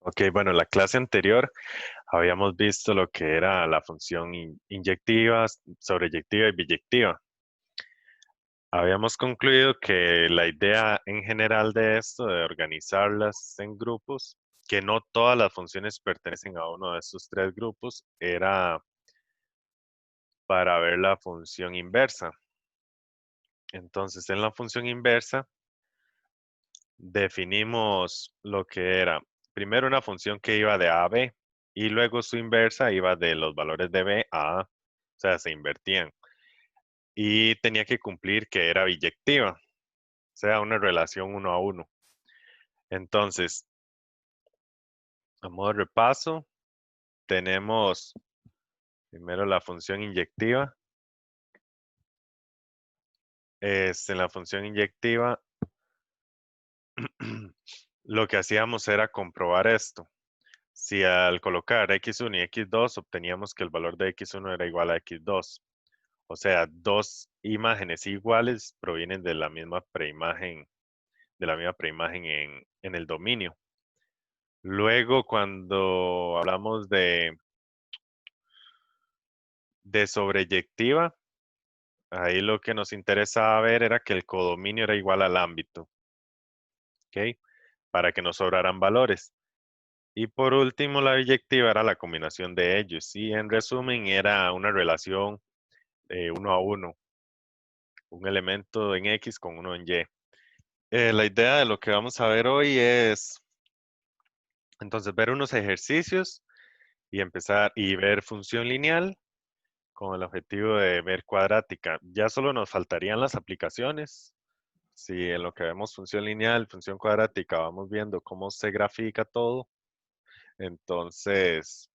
Ok, bueno, en la clase anterior habíamos visto lo que era la función inyectiva, sobreyectiva y biyectiva. Habíamos concluido que la idea en general de esto, de organizarlas en grupos, que no todas las funciones pertenecen a uno de estos tres grupos, era para ver la función inversa. Entonces, en la función inversa, definimos lo que era, primero una función que iba de A a B y luego su inversa iba de los valores de B a A, o sea, se invertían. Y tenía que cumplir que era biyectiva, o sea, una relación uno a uno. Entonces, a modo de repaso, tenemos primero la función inyectiva. En la función inyectiva, lo que hacíamos era comprobar esto. Si al colocar x1 y x2 obteníamos que el valor de x1 era igual a x2. O sea, dos imágenes iguales provienen de la misma preimagen en el dominio. Luego, cuando hablamos de sobreyectiva, ahí lo que nos interesaba ver era que el codominio era igual al ámbito, ¿ok? Para que nos sobraran valores. Y por último, la biyectiva era la combinación de ellos. Y en resumen, era una relación uno a uno, un elemento en X con uno en Y. La idea de lo que vamos a ver hoy es, entonces, ver unos ejercicios y empezar y ver función lineal con el objetivo de ver cuadrática. Ya solo nos faltarían las aplicaciones. Si en lo que vemos función lineal, función cuadrática, vamos viendo cómo se grafica todo, entonces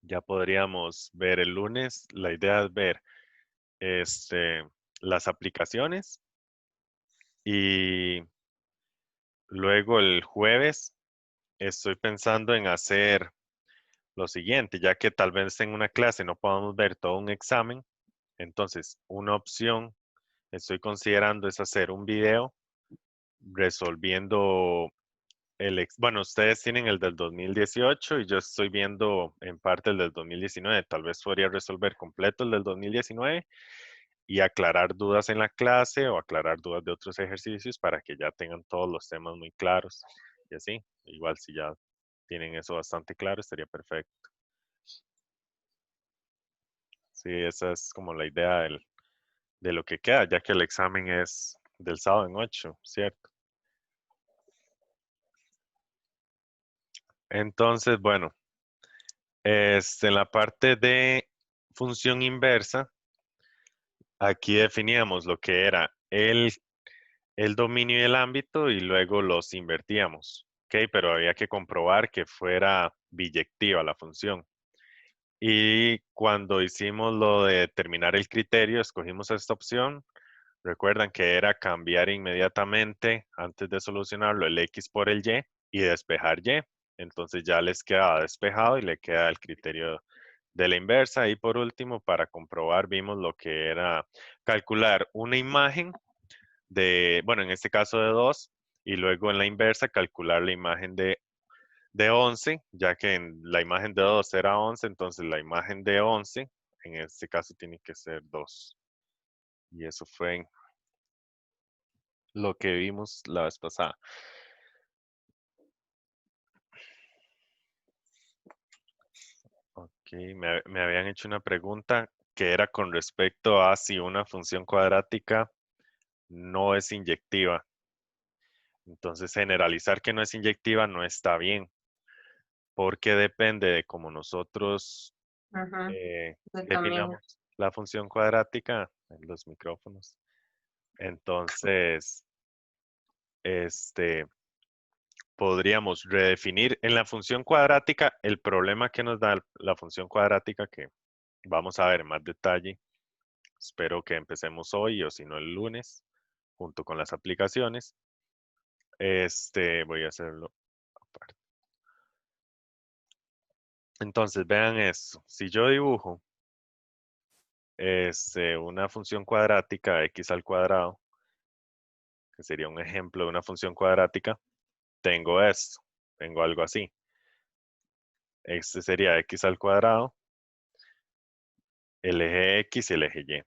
ya podríamos ver el lunes. La idea es ver este, las aplicaciones y luego el jueves estoy pensando en hacer lo siguiente, ya que tal vez en una clase no podamos ver todo un examen. Entonces, una opción estoy considerando es hacer un video resolviendo bueno, ustedes tienen el del 2018 y yo estoy viendo en parte el del 2019. Tal vez podría resolver completo el del 2019 y aclarar dudas en la clase o aclarar dudas de otros ejercicios para que ya tengan todos los temas muy claros y así. Igual si ya tienen eso bastante claro, estaría perfecto. Sí, esa es como la idea de lo que queda, ya que el examen es del sábado en 8, ¿cierto? Entonces, bueno, en la parte de función inversa, aquí definíamos lo que era el dominio y el ámbito y luego los invertíamos, ¿ok? Pero había que comprobar que fuera biyectiva la función. Y cuando hicimos lo de determinar el criterio, escogimos esta opción. Recuerdan que era cambiar inmediatamente, antes de solucionarlo, el X por el y despejar Y. Entonces ya les quedaba despejado y le queda el criterio de la inversa. Y por último, para comprobar, vimos lo que era calcular una imagen bueno, en este caso de 2, y luego en la inversa calcular la imagen de 11, ya que en la imagen de 2 era 11, entonces la imagen de 11, en este caso tiene que ser 2. Y eso fue lo que vimos la vez pasada. Ok, me habían hecho una pregunta que era con respecto a si una función cuadrática no es inyectiva. Entonces, generalizar que no es inyectiva no está bien, porque depende de cómo nosotros Ajá, yo también. definamos la función cuadrática en los micrófonos. Entonces, este, podríamos redefinir en la función cuadrática el problema que nos da la función cuadrática, que vamos a ver en más detalle. Espero que empecemos hoy o si no el lunes, junto con las aplicaciones. Voy a hacerlo aparte. Entonces, vean esto. Si yo dibujo una función cuadrática x al cuadrado, que sería un ejemplo de una función cuadrática, tengo esto. tengo algo así. Este sería x al cuadrado, el eje x y el eje y.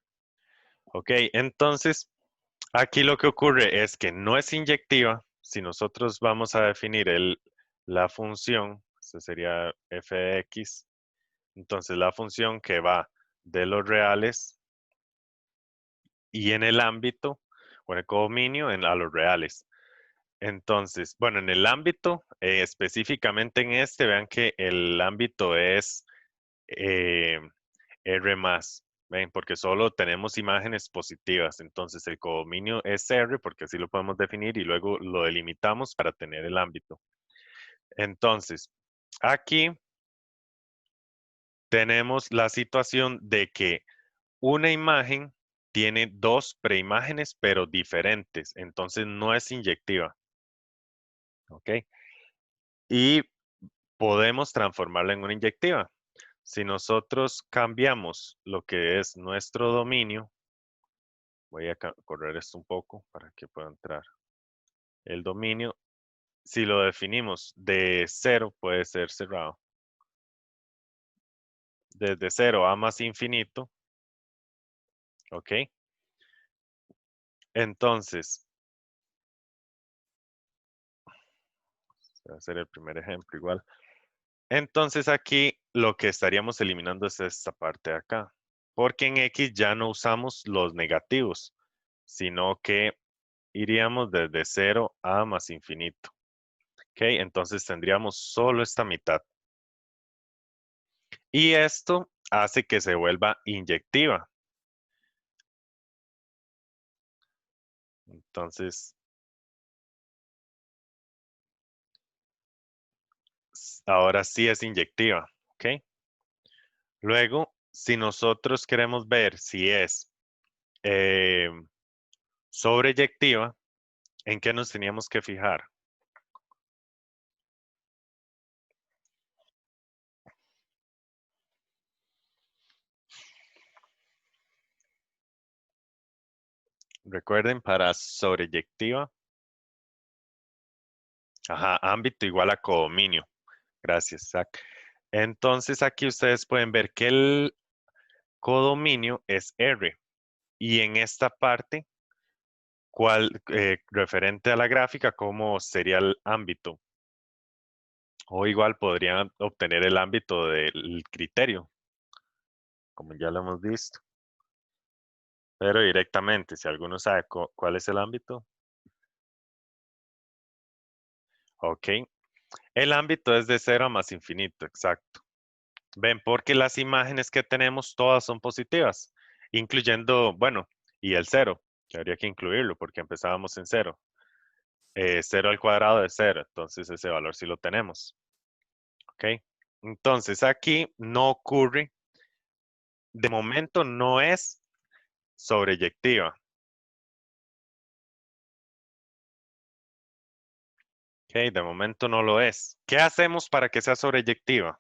Ok, entonces aquí lo que ocurre es que no es inyectiva. Si nosotros vamos a definir la función, esta sería f de x, entonces la función que va de los reales y en el ámbito, o en el codominio, a los reales. Entonces, bueno, en el ámbito, específicamente en este, vean que el ámbito es eh, R más, ¿ven? Porque solo tenemos imágenes positivas. Entonces, el codominio es R, porque así lo podemos definir, y luego lo delimitamos para tener el ámbito. Entonces, aquí tenemos la situación de que una imagen tiene dos preimágenes, pero diferentes. Entonces, no es inyectiva. ¿Ok? Y podemos transformarla en una inyectiva. Si nosotros cambiamos lo que es nuestro dominio, voy a correr esto un poco para que pueda entrar. El dominio, si lo definimos de 0, puede ser cerrado. Desde 0 a más infinito. ¿Ok? Entonces, voy a hacer el primer ejemplo igual. Entonces aquí lo que estaríamos eliminando es esta parte de acá. Porque en X ya no usamos los negativos, sino que iríamos desde 0 a más infinito. ¿Ok? Entonces tendríamos solo esta mitad. Y esto hace que se vuelva inyectiva. Entonces, ahora sí es inyectiva. ¿Ok? Luego, si nosotros queremos ver si es eh, sobreyectiva, ¿en qué nos teníamos que fijar? Recuerden, para sobreyectiva, ajá, ámbito igual a codominio. Gracias, Zach. Entonces aquí ustedes pueden ver que el codominio es R. Y en esta parte, referente a la gráfica, ¿cómo sería el ámbito? O igual podrían obtener el ámbito del criterio, como ya lo hemos visto. Pero directamente, si alguno sabe cuál es el ámbito. Ok. El ámbito es de 0 a más infinito, exacto. Ven, porque las imágenes que tenemos todas son positivas, incluyendo, bueno, y el 0, que habría que incluirlo porque empezábamos en 0. 0 al cuadrado de 0, entonces ese valor sí lo tenemos. ¿Ok? Entonces aquí no ocurre, de momento no es sobreyectiva. ¿Ok? De momento no lo es. ¿Qué hacemos para que sea sobreyectiva?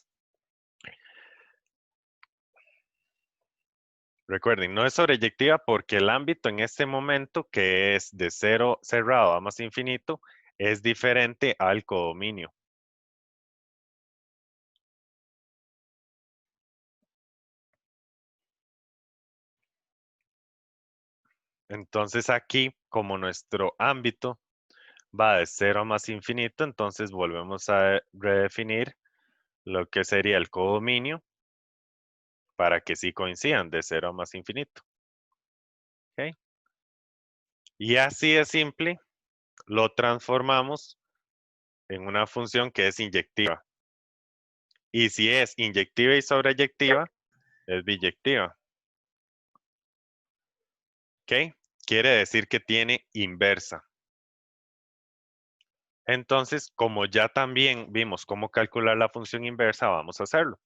Recuerden, no es sobreyectiva porque el ámbito en este momento, que es de 0 cerrado a más infinito, es diferente al codominio. Entonces aquí, como nuestro ámbito va de 0 a más infinito, entonces volvemos a redefinir lo que sería el codominio para que sí coincidan de 0 a más infinito. ¿Ok? Y así de simple, lo transformamos en una función que es inyectiva. Y si es inyectiva y sobreyectiva, es biyectiva. ¿Ok? Quiere decir que tiene inversa. Entonces, como ya también vimos cómo calcular la función inversa, vamos a hacerlo.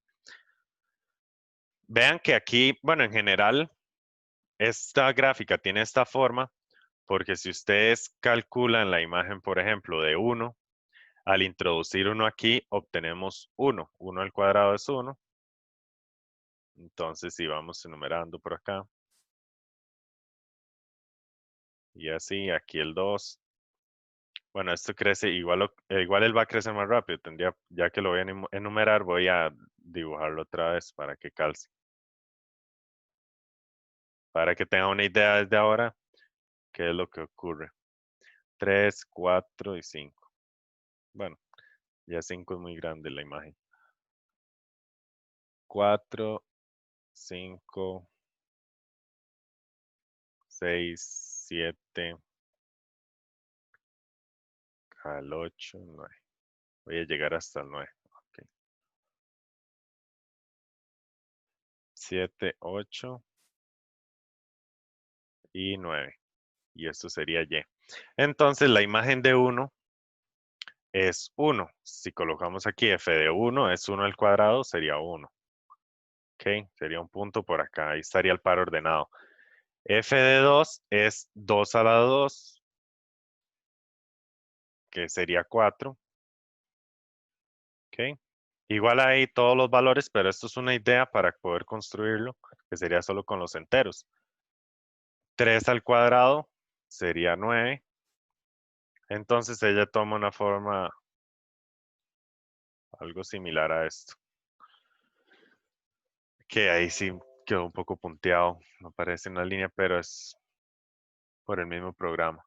Vean que aquí, bueno, en general, esta gráfica tiene esta forma porque si ustedes calculan la imagen, por ejemplo, de 1, al introducir 1 aquí, obtenemos 1. 1 al cuadrado es 1. Entonces, si vamos enumerando por acá, y así, aquí el 2, Bueno, esto crece igual, igual él va a crecer más rápido. Tendría, ya que lo voy a enumerar, voy a dibujarlo otra vez para que calce. Para que tenga una idea desde ahora qué es lo que ocurre. 3, 4 y 5. Bueno, ya 5 es muy grande la imagen. 4, 5, 6, 7, al 8, 9. Voy a llegar hasta el 9. Ok. 7, 8 y 9. Y esto sería Y. Entonces la imagen de 1 es 1. Si colocamos aquí f de 1 es 1 al cuadrado, sería 1. Ok, sería un punto por acá. Ahí estaría el par ordenado. F de 2 es 2 a la 2, que sería 4. Ok. Igual ahí todos los valores, pero esto es una idea para poder construirlo, que sería solo con los enteros. 3 al cuadrado sería 9. Entonces ella toma una forma algo similar a esto. Que ahí sí quedó un poco punteado. No aparece en la línea, pero es por el mismo programa.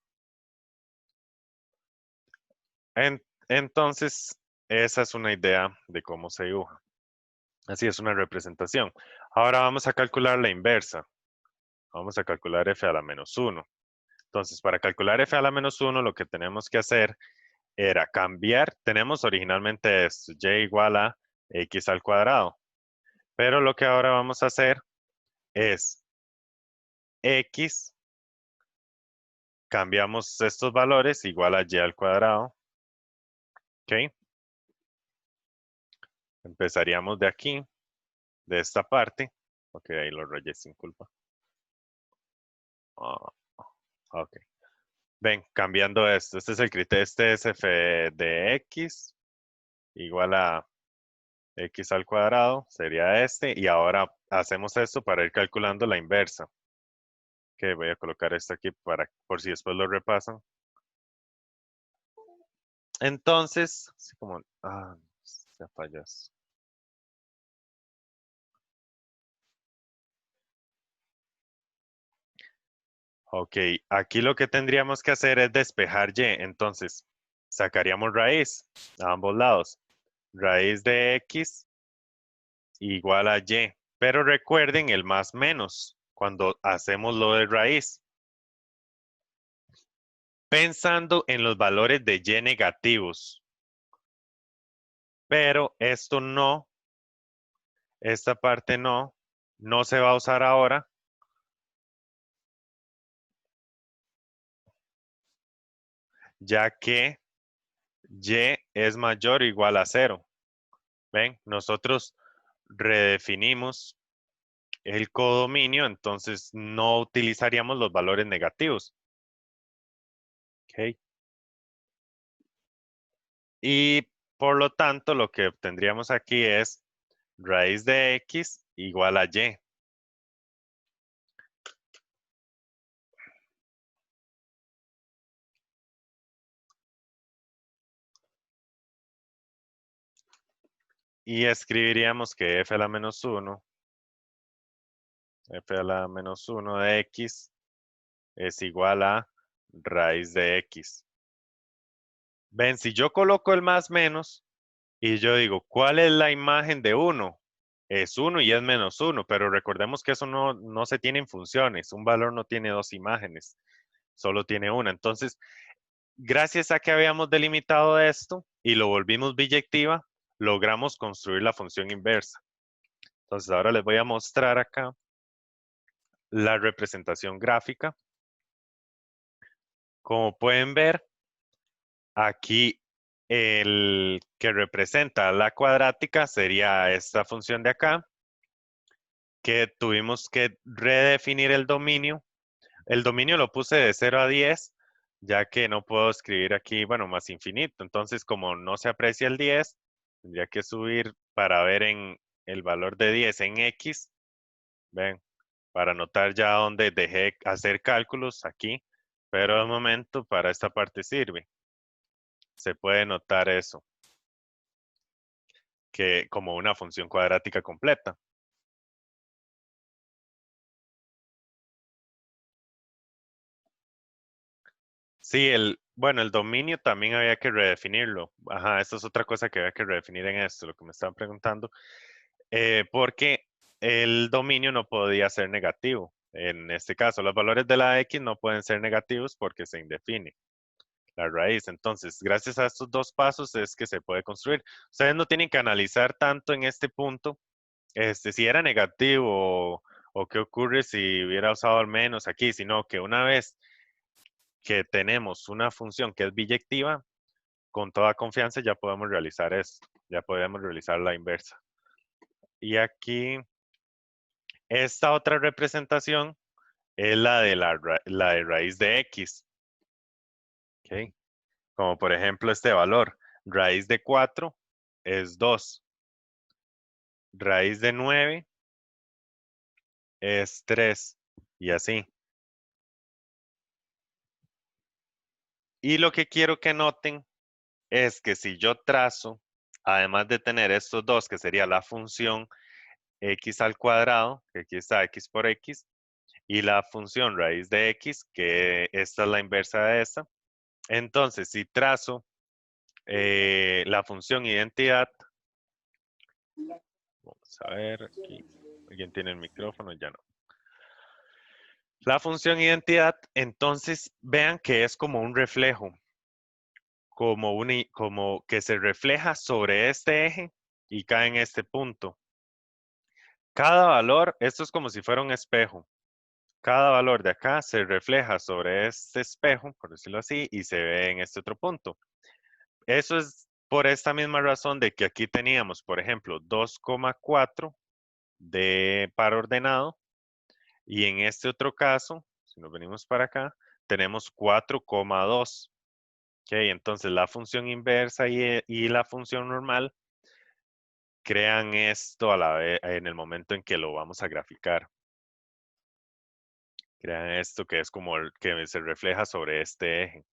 Entonces, esa es una idea de cómo se dibuja. Así es una representación. Ahora vamos a calcular la inversa. Vamos a calcular f a la menos 1. Entonces, para calcular f a la menos 1, lo que tenemos que hacer era cambiar. Tenemos originalmente esto, y igual a x al cuadrado. Pero lo que ahora vamos a hacer es x, cambiamos estos valores igual a y al cuadrado. ¿Ok? Empezaríamos de aquí, de esta parte. Ok, ahí lo rayé sin culpa. Ah, ok. Ven, cambiando esto. Este es el criterio. Este es f de x igual a x al cuadrado. Sería este. Y ahora hacemos esto para ir calculando la inversa. Ok, voy a colocar esto aquí para, por si después lo repasan. Entonces, así como... se falló. Ok, aquí lo que tendríamos que hacer es despejar y. Entonces, sacaríamos raíz a ambos lados. Raíz de x igual a y. Pero recuerden el más menos cuando hacemos lo de raíz. Pensando en los valores de y negativos. Pero esto no, esta parte no se va a usar ahora. Ya que y es mayor o igual a 0. ¿Ven? Nosotros redefinimos el codominio, entonces no utilizaríamos los valores negativos. ¿Ok? Y por lo tanto, lo que obtendríamos aquí es raíz de x igual a y. Y escribiríamos que f a la menos 1, f a la menos 1 de x es igual a raíz de x. Ven, si yo coloco el más menos y yo digo, ¿cuál es la imagen de 1? Es 1 y es menos 1, pero recordemos que eso no se tiene en funciones. Un valor no tiene dos imágenes, solo tiene una. Entonces, gracias a que habíamos delimitado esto y lo volvimos biyectiva, logramos construir la función inversa. Entonces, ahora les voy a mostrar acá la representación gráfica. Como pueden ver, aquí el que representa la cuadrática sería esta función de acá, que tuvimos que redefinir el dominio. El dominio lo puse de 0 a 10, ya que no puedo escribir aquí, bueno, más infinito. Entonces, como no se aprecia el 10, tendría que subir para ver en el valor de 10 en X. Ven, para notar ya dónde dejé hacer cálculos aquí. Pero de momento para esta parte sirve. se puede notar eso, que como una función cuadrática completa. Sí, bueno, el dominio también había que redefinirlo. Ajá, esta es otra cosa que había que redefinir en esto, lo que me estaban preguntando. Porque el dominio no podía ser negativo. En este caso, los valores de la X no pueden ser negativos porque se indefine la raíz. Entonces, gracias a estos dos pasos es que se puede construir. Ustedes no tienen que analizar tanto en este punto, si era negativo o qué ocurre si hubiera usado al menos aquí, sino que una vez que tenemos una función que es biyectiva, con toda confianza ya podemos realizar esto, ya podemos realizar la inversa. Y aquí, esta otra representación es la de la de raíz de x. ¿Okay? Como por ejemplo este valor, raíz de 4 es 2, raíz de 9 es 3 y así. Y lo que quiero que noten es que si yo trazo, además de tener estos dos, que sería la función x al cuadrado, que aquí está x por x, y la función raíz de x, que esta es la inversa de esta. Entonces, si trazo la función identidad, vamos a ver aquí, alguien tiene el micrófono, ya no. La función identidad, entonces vean que es como un reflejo, como que se refleja sobre este eje y cae en este punto. Cada valor, esto es como si fuera un espejo. Cada valor de acá se refleja sobre este espejo, por decirlo así, y se ve en este otro punto. Eso es por esta misma razón de que aquí teníamos, por ejemplo, 2,4 de par ordenado, y en este otro caso, si nos venimos para acá, tenemos 4,2. Ok, entonces la función inversa y la función normal crean esto a la vez en el momento en que lo vamos a graficar. Crean esto que es como el que se refleja sobre este eje.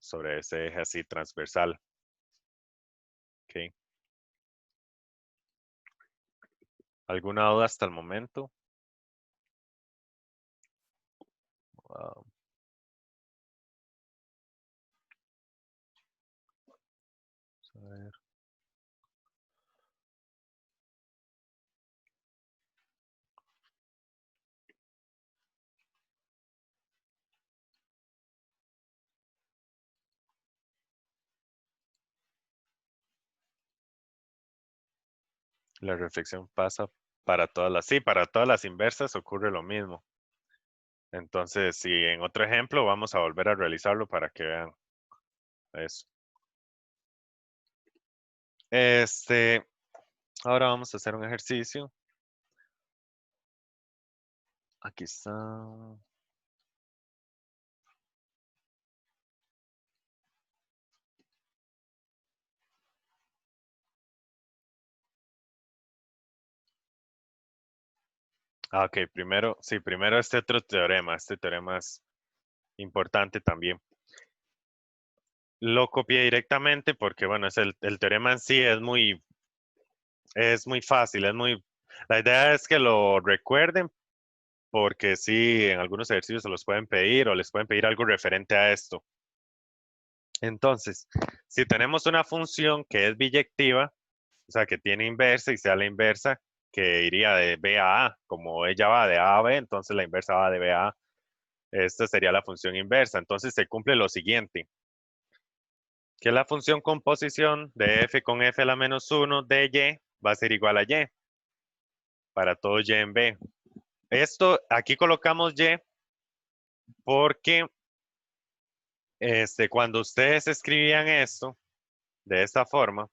Sobre ese eje así transversal. Ok. ¿Alguna duda hasta el momento? Wow. A ver. La reflexión pasa para todas las, sí, para todas las inversas ocurre lo mismo. Entonces, si en otro ejemplo, vamos a volver a realizarlo para que vean eso. Ahora vamos a hacer un ejercicio. Aquí está. Ok, primero, sí, primero este otro teorema. Este teorema es importante también. Lo copié directamente porque, bueno, el teorema en sí es muy fácil, la idea es que lo recuerden porque sí, en algunos ejercicios se los pueden pedir o les pueden pedir algo referente a esto. Entonces, si tenemos una función que es biyectiva, o sea, que tiene inversa y sea la inversa, que iría de B a A, como ella va de A a B, entonces la inversa va de B a A. Esta sería la función inversa. Entonces se cumple lo siguiente, que la función composición de f con f a la menos 1 de y va a ser igual a y para todo y en B. Esto, aquí colocamos y porque cuando ustedes escribían esto de esta forma,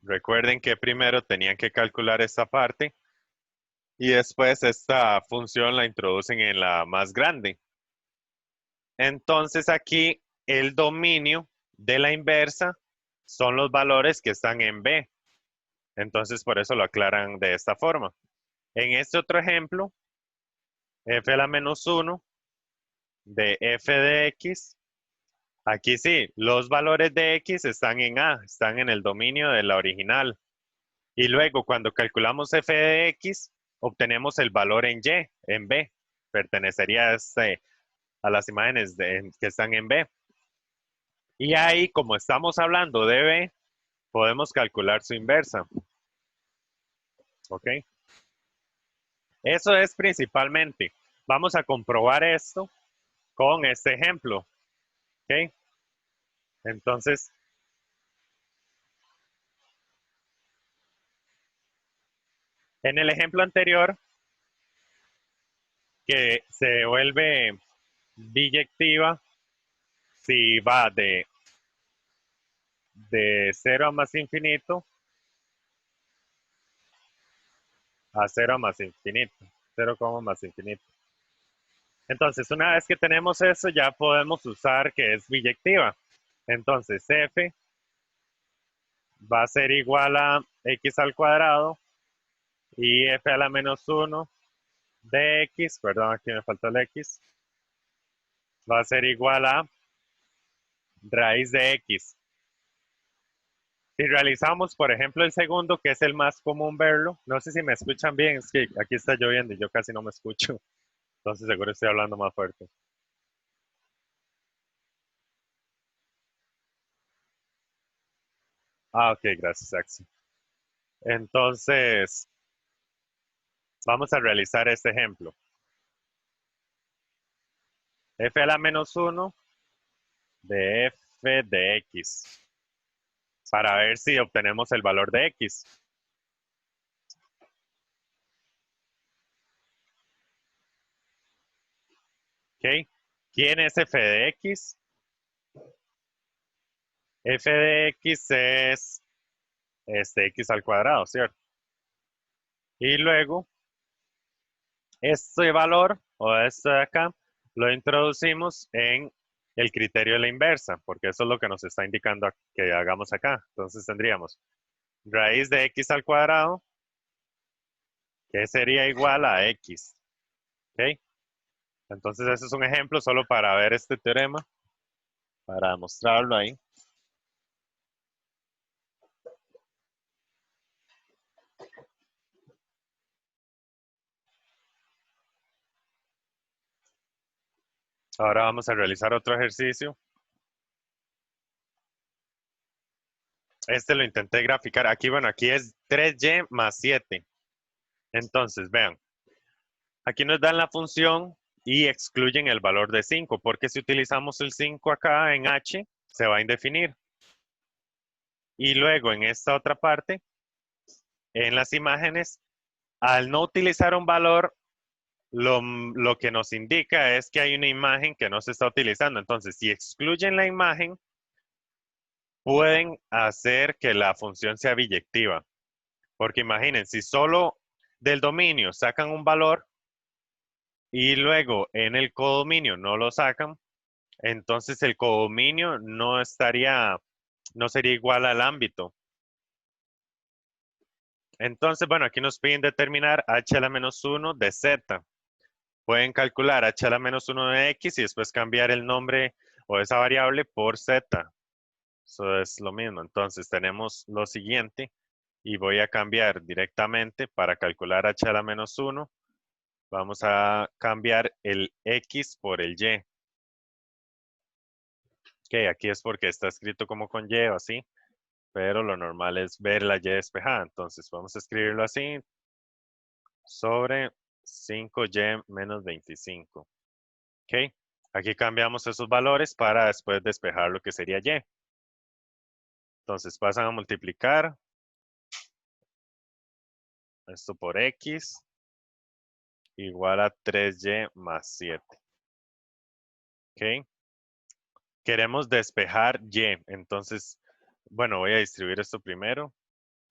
recuerden que primero tenían que calcular esta parte y después esta función la introducen en la más grande. Entonces aquí el dominio de la inversa son los valores que están en B. Entonces por eso lo aclaran de esta forma. En este otro ejemplo, f a la menos 1 de f de x. Aquí sí, los valores de x están en A, están en el dominio de la original. Y luego, cuando calculamos f de x, obtenemos el valor en y, en b. Pertenecería a las imágenes que están en b. Y ahí, como estamos hablando de b, podemos calcular su inversa. ¿Ok? Eso es principalmente. Vamos a comprobar esto con este ejemplo. ¿Ok? Entonces, en el ejemplo anterior, que se vuelve biyectiva si va de 0 a más infinito a 0 a más infinito. 0, más infinito. Entonces, una vez que tenemos eso, ya podemos usar que es biyectiva. Entonces, f va a ser igual a x al cuadrado y f a la menos 1 de x, perdón, aquí me faltó el x, va a ser igual a raíz de x. Si realizamos, por ejemplo, el segundo, que es el más común verlo, no sé si me escuchan bien, es que aquí está lloviendo y yo casi no me escucho, entonces seguro estoy hablando más fuerte. Ah, ok, gracias, Axel. Entonces, vamos a realizar este ejemplo. F a la menos 1 de f de x, para ver si obtenemos el valor de x. ¿Ok? ¿Quién es f de x? F de x es x al cuadrado, ¿cierto? Y luego, este valor, o esto de acá, lo introducimos en el criterio de la inversa, porque eso es lo que nos está indicando que hagamos acá. Entonces tendríamos raíz de x al cuadrado, que sería igual a x. ¿Ok? Entonces ese es un ejemplo solo para ver este teorema, para mostrarlo ahí. Ahora vamos a realizar otro ejercicio. Este lo intenté graficar. Aquí, bueno, aquí es 3y más 7. Entonces, vean. Aquí nos dan la función y excluyen el valor de 5, porque si utilizamos el 5 acá en h, se va a indefinir. Y luego en esta otra parte, en las imágenes, al no utilizar un valor, lo que nos indica es que hay una imagen que no se está utilizando. Entonces, si excluyen la imagen, pueden hacer que la función sea biyectiva. Porque imaginen, si solo del dominio sacan un valor y luego en el codominio no lo sacan, entonces el codominio no sería igual al ámbito. Entonces, bueno, aquí nos piden determinar h a la menos 1 de z. Pueden calcular h a la menos 1 de x y después cambiar el nombre o esa variable por z. Eso es lo mismo. Entonces tenemos lo siguiente y voy a cambiar directamente para calcular h a la menos 1. Vamos a cambiar el x por el y. Ok, aquí es porque está escrito como con y o así, pero lo normal es ver la y despejada. Entonces vamos a escribirlo así, sobre 5y menos 25. Ok, aquí cambiamos esos valores para después despejar lo que sería y. Entonces pasan a multiplicar esto por x igual a 3y más 7. Ok, queremos despejar y, entonces, bueno, voy a distribuir esto primero.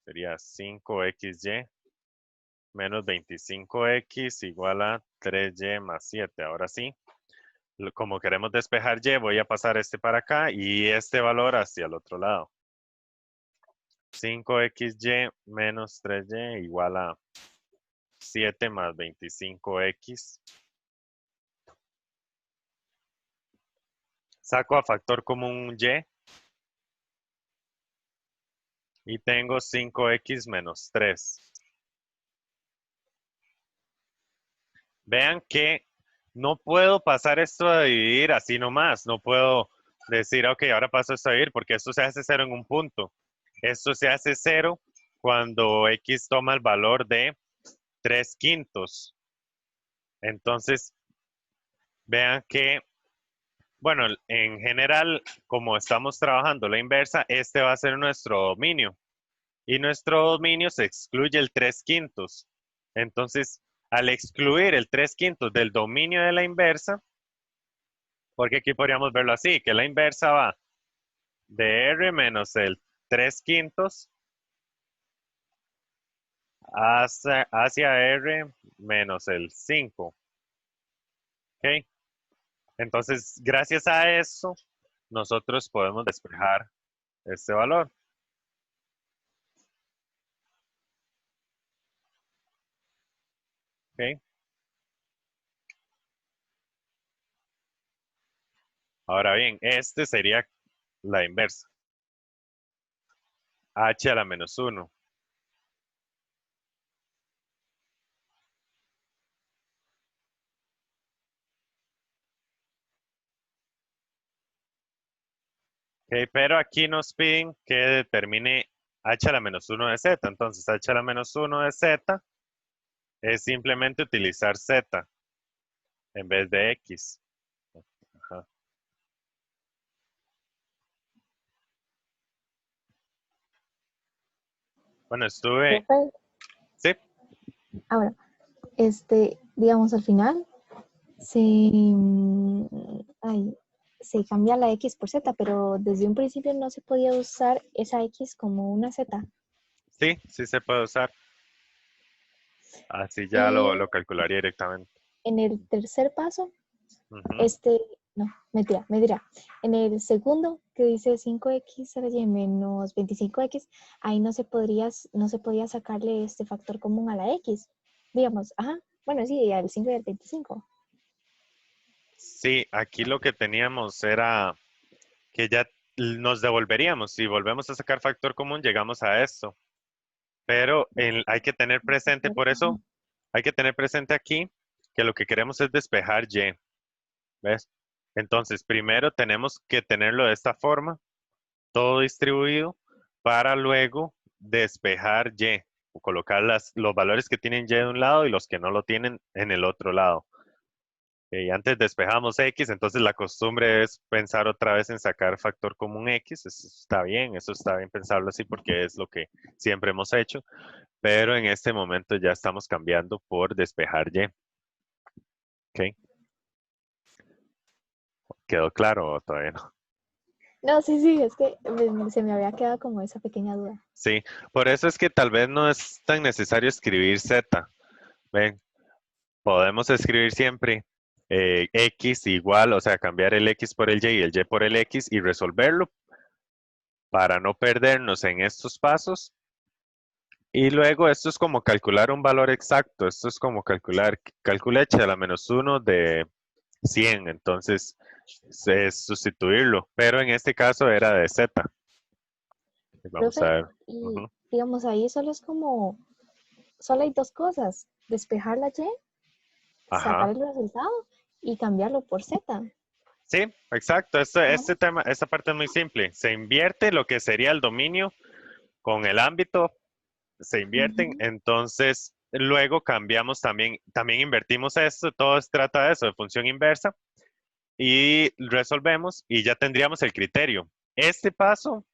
Sería 5xy menos 25x igual a 3y más 7. Ahora sí, como queremos despejar y, voy a pasar este para acá y este valor hacia el otro lado. 5xy menos 3y igual a 7 más 25x saco a factor común y tengo 5x menos 3. Vean que no puedo pasar esto a dividir así nomás. No puedo decir, ok, ahora paso esto a dividir porque esto se hace 0 en un punto. Esto se hace 0 cuando x toma el valor de 3/5. Entonces, vean que, bueno, en general, como estamos trabajando la inversa, este va a ser nuestro dominio. Y nuestro dominio se excluye el 3/5. Entonces, al excluir el 3/5 del dominio de la inversa, porque aquí podríamos verlo así, que la inversa va de R menos el 3/5 hacia R menos el 5. ¿Ok? Entonces, gracias a eso, nosotros podemos despejar este valor. ¿Ok? Ahora bien, este sería la inversa. H a la menos 1. Ok, pero aquí nos piden que determine h a la menos 1 de z. Entonces, h a la menos 1 de z es simplemente utilizar z en vez de x. Ajá. Bueno, estuve... Profe, Sí, ahora, digamos, al final se, se cambia la X por Z, pero desde un principio no se podía usar esa X como una Z. sí se puede usar. Así ya Y lo calcularía directamente. en el tercer paso, Ujú. no, me dirá, en el segundo que dice 5x a la y menos 25x, ahí no se podía sacarle este factor común a la X. Digamos, ajá, bueno, sí, al 5 y al 25. Sí, aquí lo que teníamos era que ya nos devolveríamos. Si volvemos a sacar factor común, llegamos a esto. Pero hay que tener presente, por eso hay que tener presente aquí que lo que queremos es despejar y. ¿Ves? Entonces, primero tenemos que tenerlo de esta forma, todo distribuido, para luego despejar y, o colocar los valores que tienen y de un lado y los que no lo tienen en el otro lado. Y antes despejamos x, entonces la costumbre es pensar otra vez en sacar factor común x. Eso está bien pensarlo así porque es lo que siempre hemos hecho, pero en este momento ya estamos cambiando por despejar y. ¿Ok? ¿Quedó claro o todavía no? No, sí, sí, es que se me había quedado como esa pequeña duda. Sí, por eso es que tal vez no es tan necesario escribir z. Ven, podemos escribir siempre x igual, o sea, cambiar el x por el y el y por el x y resolverlo para no perdernos en estos pasos. Y luego esto es como calcular un valor exacto, esto es como calcula h a la menos 1 de 100, entonces es sustituirlo, pero en este caso era de z. Vamos a Profe, ver. y Ujú. digamos, ahí solo es como, solo hay dos cosas, despejar la Y, sacar Ajá. el resultado y cambiarlo por Z. Sí, exacto. Este Ajá. tema, esta parte es muy simple. Se invierte lo que sería el dominio con el ámbito, se invierten, Ujú, entonces luego cambiamos también invertimos esto, todo se trata de eso, de función inversa, y resolvemos y ya tendríamos el criterio. Este paso,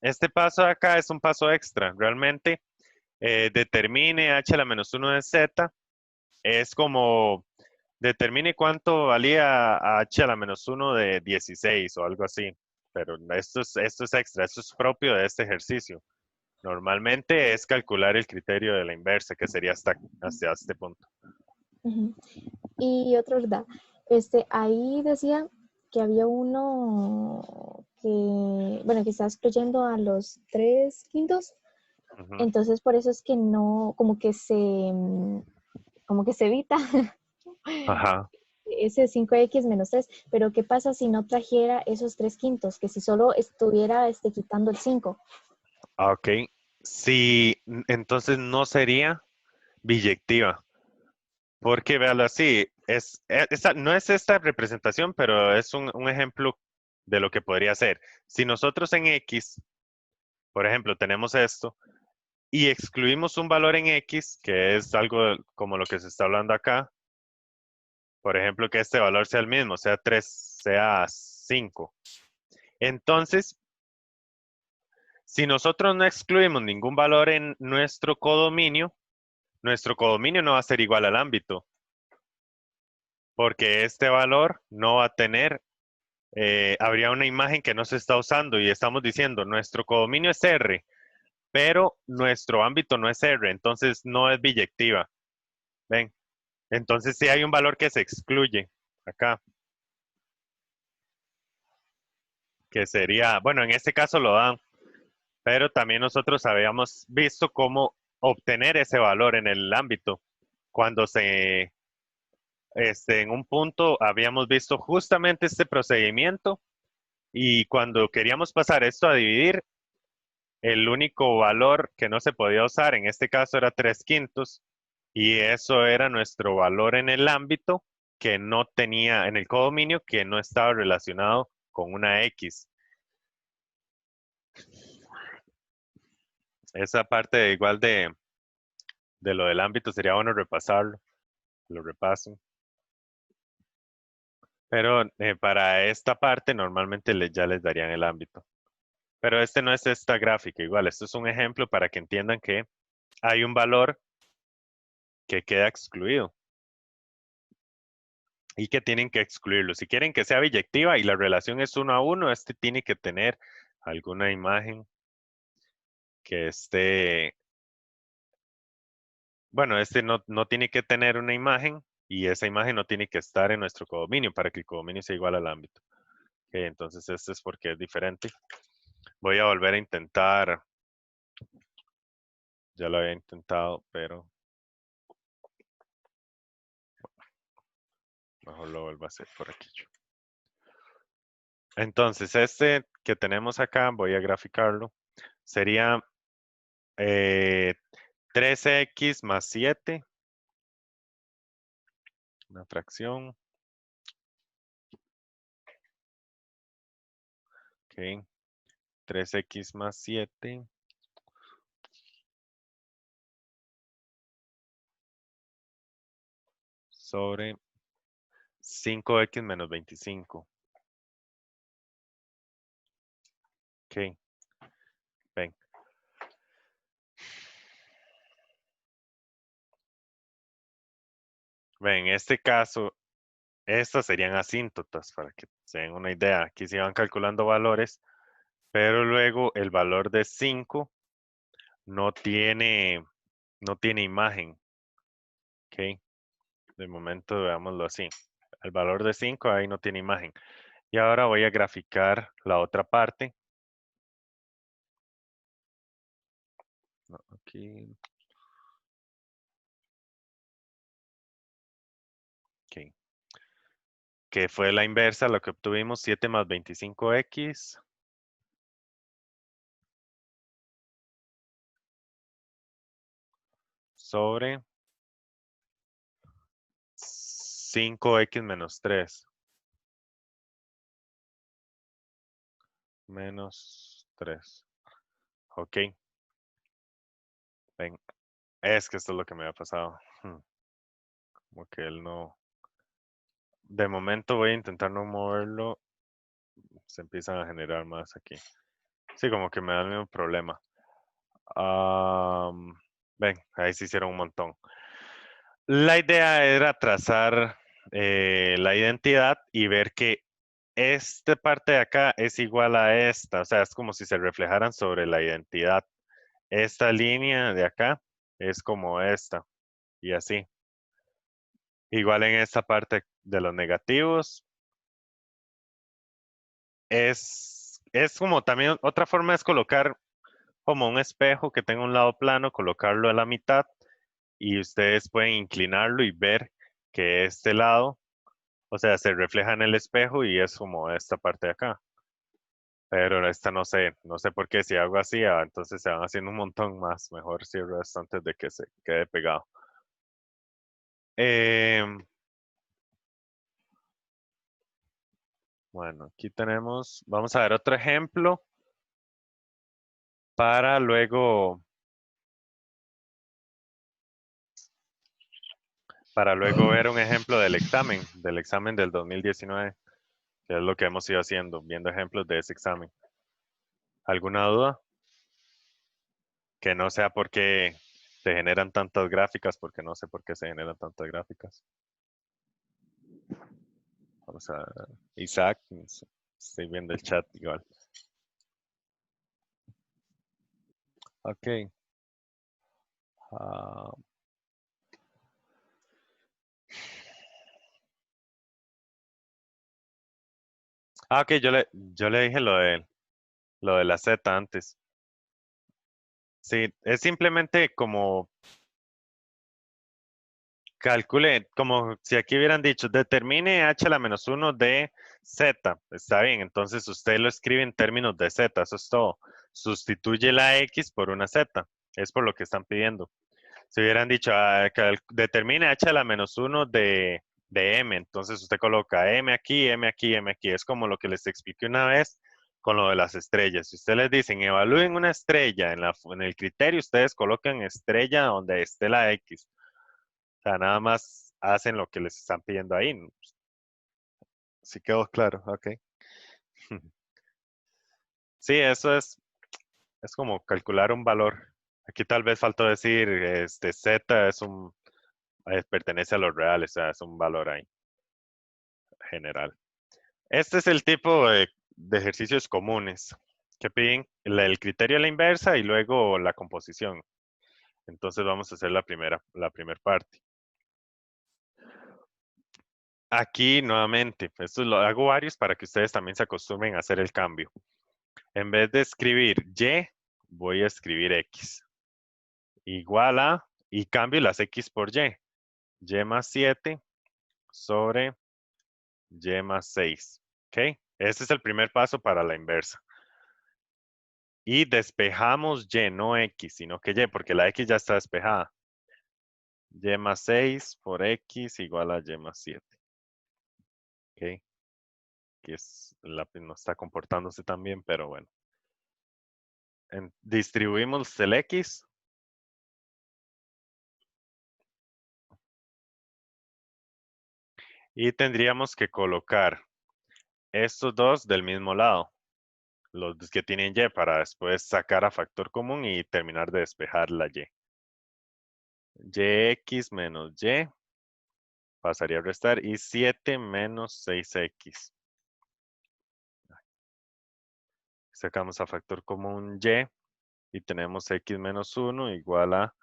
este paso de acá es un paso extra. Realmente determine h a la menos 1 de z, es como determine cuánto valía h a la menos 1 de 16 o algo así. Pero esto es extra, esto es propio de este ejercicio. Normalmente es calcular el criterio de la inversa, que sería hasta este punto. ujú. Y otra verdad, ahí decía que había uno que, bueno, que está excluyendo a los 3/5, Ujú. entonces por eso es que no, como que se evita Ajá. ese 5x menos 3, pero ¿qué pasa si no trajera esos 3/5? Que si solo estuviera quitando el 5. Ok. Sí, entonces no sería biyectiva. Porque véalo así, no es esta representación, pero es un ejemplo de lo que podría ser. Si nosotros en X, por ejemplo, tenemos esto y excluimos un valor en X, que es algo como lo que se está hablando acá, por ejemplo, que este valor sea el mismo, sea 3, sea 5. Entonces, si nosotros no excluimos ningún valor en nuestro codominio no va a ser igual al ámbito, porque este valor no va a tener, habría una imagen que no se está usando y estamos diciendo nuestro codominio es R, pero nuestro ámbito no es R, entonces no es biyectiva. ¿Ven? Entonces sí hay un valor que se excluye acá, que sería, bueno, en este caso lo dan, pero también nosotros habíamos visto cómo obtener ese valor en el ámbito. Cuando en un punto habíamos visto justamente este procedimiento y cuando queríamos pasar esto a dividir, el único valor que no se podía usar en este caso era 3/5 y eso era nuestro valor en el ámbito que no tenía, en el codominio que no estaba relacionado con una X. Esa parte igual de lo del ámbito sería bueno repasarlo, lo repaso. Pero para esta parte normalmente ya les darían el ámbito. Pero este no es esta gráfica, igual, esto es un ejemplo para que entiendan que hay un valor que queda excluido y que tienen que excluirlo. Si quieren que sea biyectiva y la relación es 1 a 1, este tiene que tener alguna imagen que esté, bueno, este no tiene que tener una imagen y esa imagen no tiene que estar en nuestro codominio para que el codominio sea igual al ámbito. Okay, entonces este es porque es diferente. Voy a volver a intentar, ya lo había intentado, pero mejor lo vuelvo a hacer por aquí. Entonces, este que tenemos acá, voy a graficarlo, sería 13x más 7, una fracción. Ok, 3x más 7 sobre 5x menos 25. Ok, ven. Ven, en este caso, estas serían asíntotas para que se den una idea. Aquí se van calculando valores, pero luego el valor de 5 no tiene, no tiene imagen. Ok, de momento veámoslo así. El valor de 5 ahí no tiene imagen. Y ahora voy a graficar la otra parte. No, aquí. Ok. Que fue la inversa, lo que obtuvimos, 7 más 25x. Sobre 5x menos 3. Menos 3. Ok. Ven. Es que esto es lo que me ha pasado. Como que él no. De momento voy a intentar no moverlo. Se empiezan a generar más aquí. Sí, como que me da el mismo problema. Ven, ahí se hicieron un montón. La idea era trazar la identidad y ver que esta parte de acá es igual a esta. O sea, es como si se reflejaran sobre la identidad. Esta línea de acá es como esta y así. Igual en esta parte de los negativos. Es como también otra forma es colocar como un espejo que tenga un lado plano, colocarlo a la mitad y ustedes pueden inclinarlo y ver que este lado O sea, se refleja en el espejo y es como esta parte de acá. Pero esta no sé por qué. Si hago así, entonces se van haciendo un montón más. Mejor cierro esto antes de que se quede pegado. Bueno, aquí tenemos, vamos a ver otro ejemplo para luego ver un ejemplo del examen del 2019, que es lo que hemos ido haciendo, viendo ejemplos de ese examen. ¿Alguna duda? Que no sea porque se generan tantas gráficas, porque no sé por qué se generan tantas gráficas. Vamos a Isaac, estoy viendo el chat igual. Ok. Ah, ok, yo le dije lo de la Z antes. Sí, es simplemente como calcule, como si aquí hubieran dicho, determine h a la menos 1 de z. Está bien, entonces usted lo escribe en términos de z, eso es todo. Sustituye la x por una z, es por lo que están pidiendo. Si hubieran dicho, determine h a la menos 1 de m, entonces usted coloca m aquí, m aquí, m aquí. Es como lo que les expliqué una vez con lo de las estrellas. Si ustedes les dicen, evalúen una estrella en el criterio, ustedes colocan estrella donde esté la x. O sea, nada más hacen lo que les están pidiendo ahí. Sí quedó claro, ok. Sí, es como calcular un valor. Aquí tal vez faltó decir, Z pertenece a los reales, o sea, es un valor ahí, general. Este es el tipo de ejercicios comunes que piden el criterio a la inversa y luego la composición. Entonces vamos a hacer la primera parte. Aquí nuevamente, esto lo hago varios para que ustedes también se acostumbren a hacer el cambio. En vez de escribir Y, voy a escribir X. Igual a, y cambio las X por Y. Y más 7 sobre Y más 6. ¿Ok? Ese es el primer paso para la inversa. Y despejamos Y, no X, sino que Y, porque la X ya está despejada. Y más 6 por X igual a Y más 7. ¿Ok? Que el lápiz no está comportándose tan bien, pero bueno. Distribuimos el X. Y tendríamos que colocar estos dos del mismo lado. Los que tienen Y para después sacar a factor común y terminar de despejar la Y. Yx menos Y pasaría a restar y 7 menos 6x. Sacamos a factor común Y tenemos x menos 1 igual a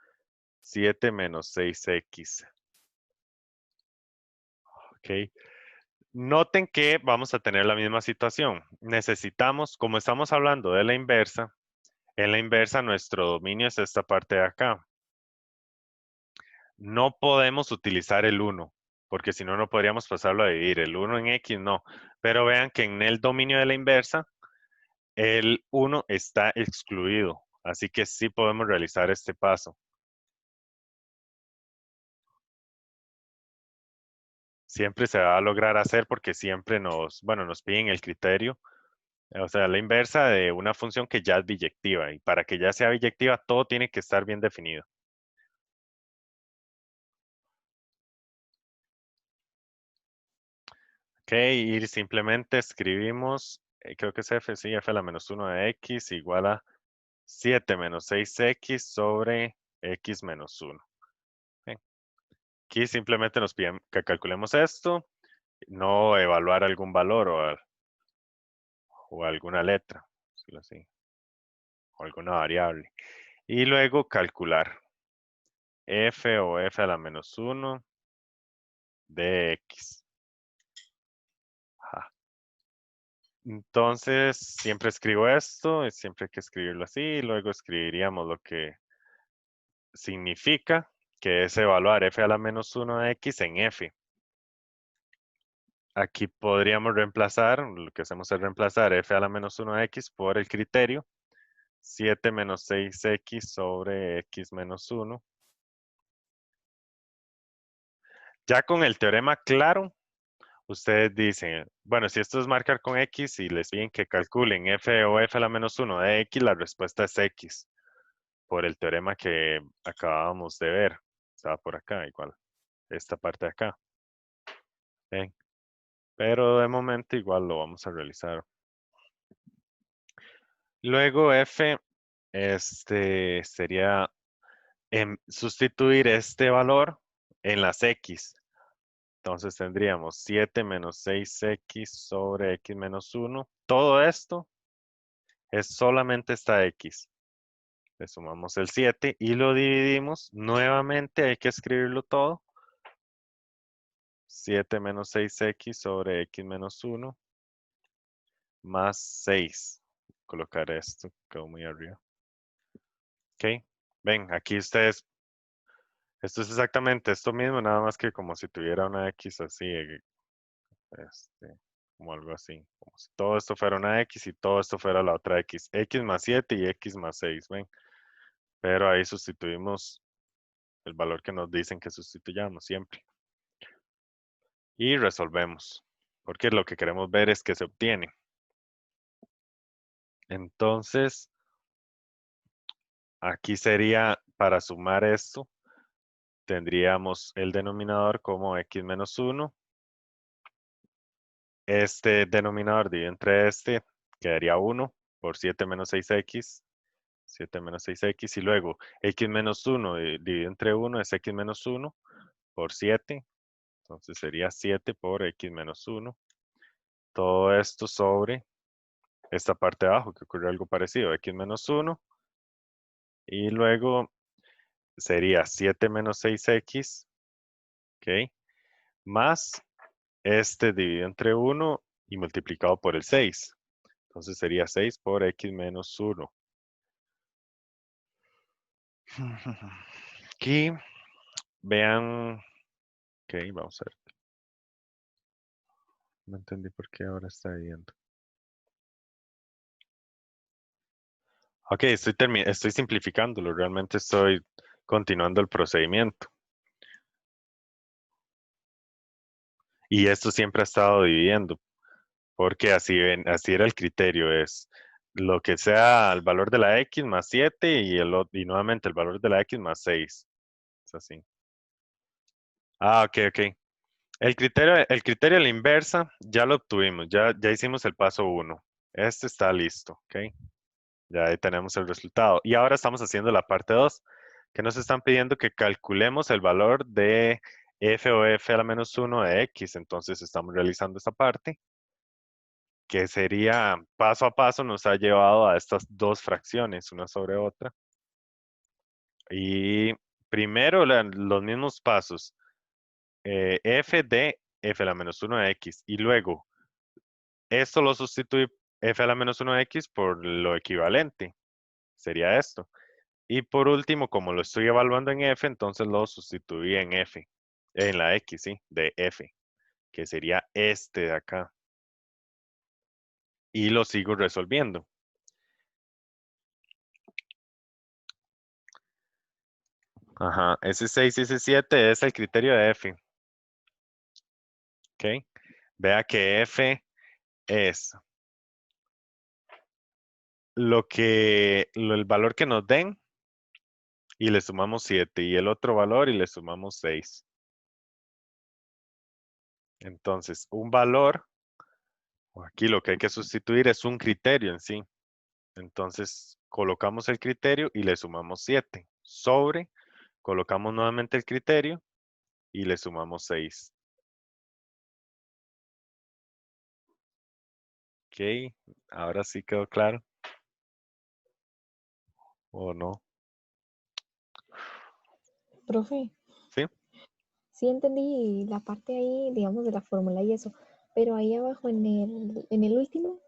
7 menos 6x. Ok. Noten que vamos a tener la misma situación. Necesitamos, como estamos hablando de la inversa, en la inversa nuestro dominio es esta parte de acá. No podemos utilizar el 1, porque si no, no podríamos pasarlo a dividir. El 1 en X no. Pero vean que en el dominio de la inversa, el 1 está excluido. Así que sí podemos realizar este paso. Siempre se va a lograr hacer porque siempre nos piden el criterio. O sea, la inversa de una función que ya es biyectiva. Y para que ya sea biyectiva, todo tiene que estar bien definido. Ok, y simplemente escribimos, creo que es f, sí, f a la menos 1 de x igual a 7 menos 6x sobre x menos 1. Ok. Aquí simplemente nos piden que calculemos esto, no evaluar algún valor o alguna letra, así, o alguna variable. Y luego calcular f o f a la menos 1 de x. Ajá. Entonces, siempre escribo esto, y siempre hay que escribirlo así, y luego escribiríamos lo que significa, que es evaluar f a la menos 1 de x en f. aquí podríamos reemplazar, lo que hacemos es reemplazar f a la menos 1x por el criterio 7 menos 6x sobre x menos 1. Ya con el teorema claro, ustedes dicen, bueno, si esto es marcar con x y les piden que calculen f o f a la menos 1 de x, la respuesta es x, por el teorema que acabábamos de ver. Estaba por acá igual, esta parte de acá. ¿Ven? Pero de momento igual lo vamos a realizar. Luego f, sería sustituir este valor en las x. Entonces tendríamos 7 menos 6x sobre x menos 1. Todo esto es solamente esta x. Le sumamos el 7 y lo dividimos. Nuevamente hay que escribirlo todo. 7 menos 6x sobre x menos 1 más 6. Colocar esto, quedó muy arriba. Ok, ven, aquí ustedes, esto es exactamente esto mismo, nada más que como si tuviera una x así, como algo así. Como si todo esto fuera una x y todo esto fuera la otra x. X más 7 y x más 6, ven. Pero ahí sustituimos el valor que nos dicen que sustituyamos siempre. Y resolvemos, porque lo que queremos ver es que se obtiene. Entonces, aquí sería, para sumar esto, tendríamos el denominador como x menos 1. Este denominador dividido entre este, quedaría 1 por 7 menos 6x. 7 menos 6x y luego x menos 1 dividido entre 1 es x menos 1 por 7. Entonces sería 7 por x menos 1. Todo esto sobre esta parte de abajo que ocurre algo parecido, x menos 1. Y luego sería 7 menos 6x, ¿ok? Más este dividido entre 1 y multiplicado por el 6. Entonces sería 6 por x menos 1. Aquí vean, ok, vamos a ver. No entendí por qué ahora está viendo. Ok, estoy simplificándolo, realmente estoy continuando el procedimiento. Y esto siempre ha estado dividiendo, porque así era el criterio, es lo que sea el valor de la x más 7 y nuevamente el valor de la x más 6. Es así. Ah, ok, ok. El criterio a la inversa ya lo obtuvimos, ya hicimos el paso 1. Este está listo, ok. Ya ahí tenemos el resultado. Y ahora estamos haciendo la parte 2, que nos están pidiendo que calculemos el valor de f o f a la menos 1 de x. Entonces estamos realizando esta parte, que sería paso a paso, nos ha llevado a estas dos fracciones, una sobre otra. Y primero los mismos pasos, f de f a la menos 1 de x. Y luego, esto lo sustituye f a la menos 1 de x por lo equivalente. Sería esto. Y por último, como lo estoy evaluando en f, entonces lo sustituí en f, en la x, sí, de f, que sería este de acá. Y lo sigo resolviendo. Ajá, ese 6 y ese 7 es el criterio de f. ¿Ok? Vea que f es el valor que nos den y le sumamos 7 y el otro valor y le sumamos 6. Entonces, un valor, aquí lo que hay que sustituir es un criterio en sí. Entonces, colocamos el criterio y le sumamos 7. Sobre, colocamos nuevamente el criterio y le sumamos 6. Ok, ahora sí quedó claro. ¿O no? Profe, ¿Sí? sí entendí la parte ahí, digamos, de la fórmula y eso, pero ahí abajo en el último,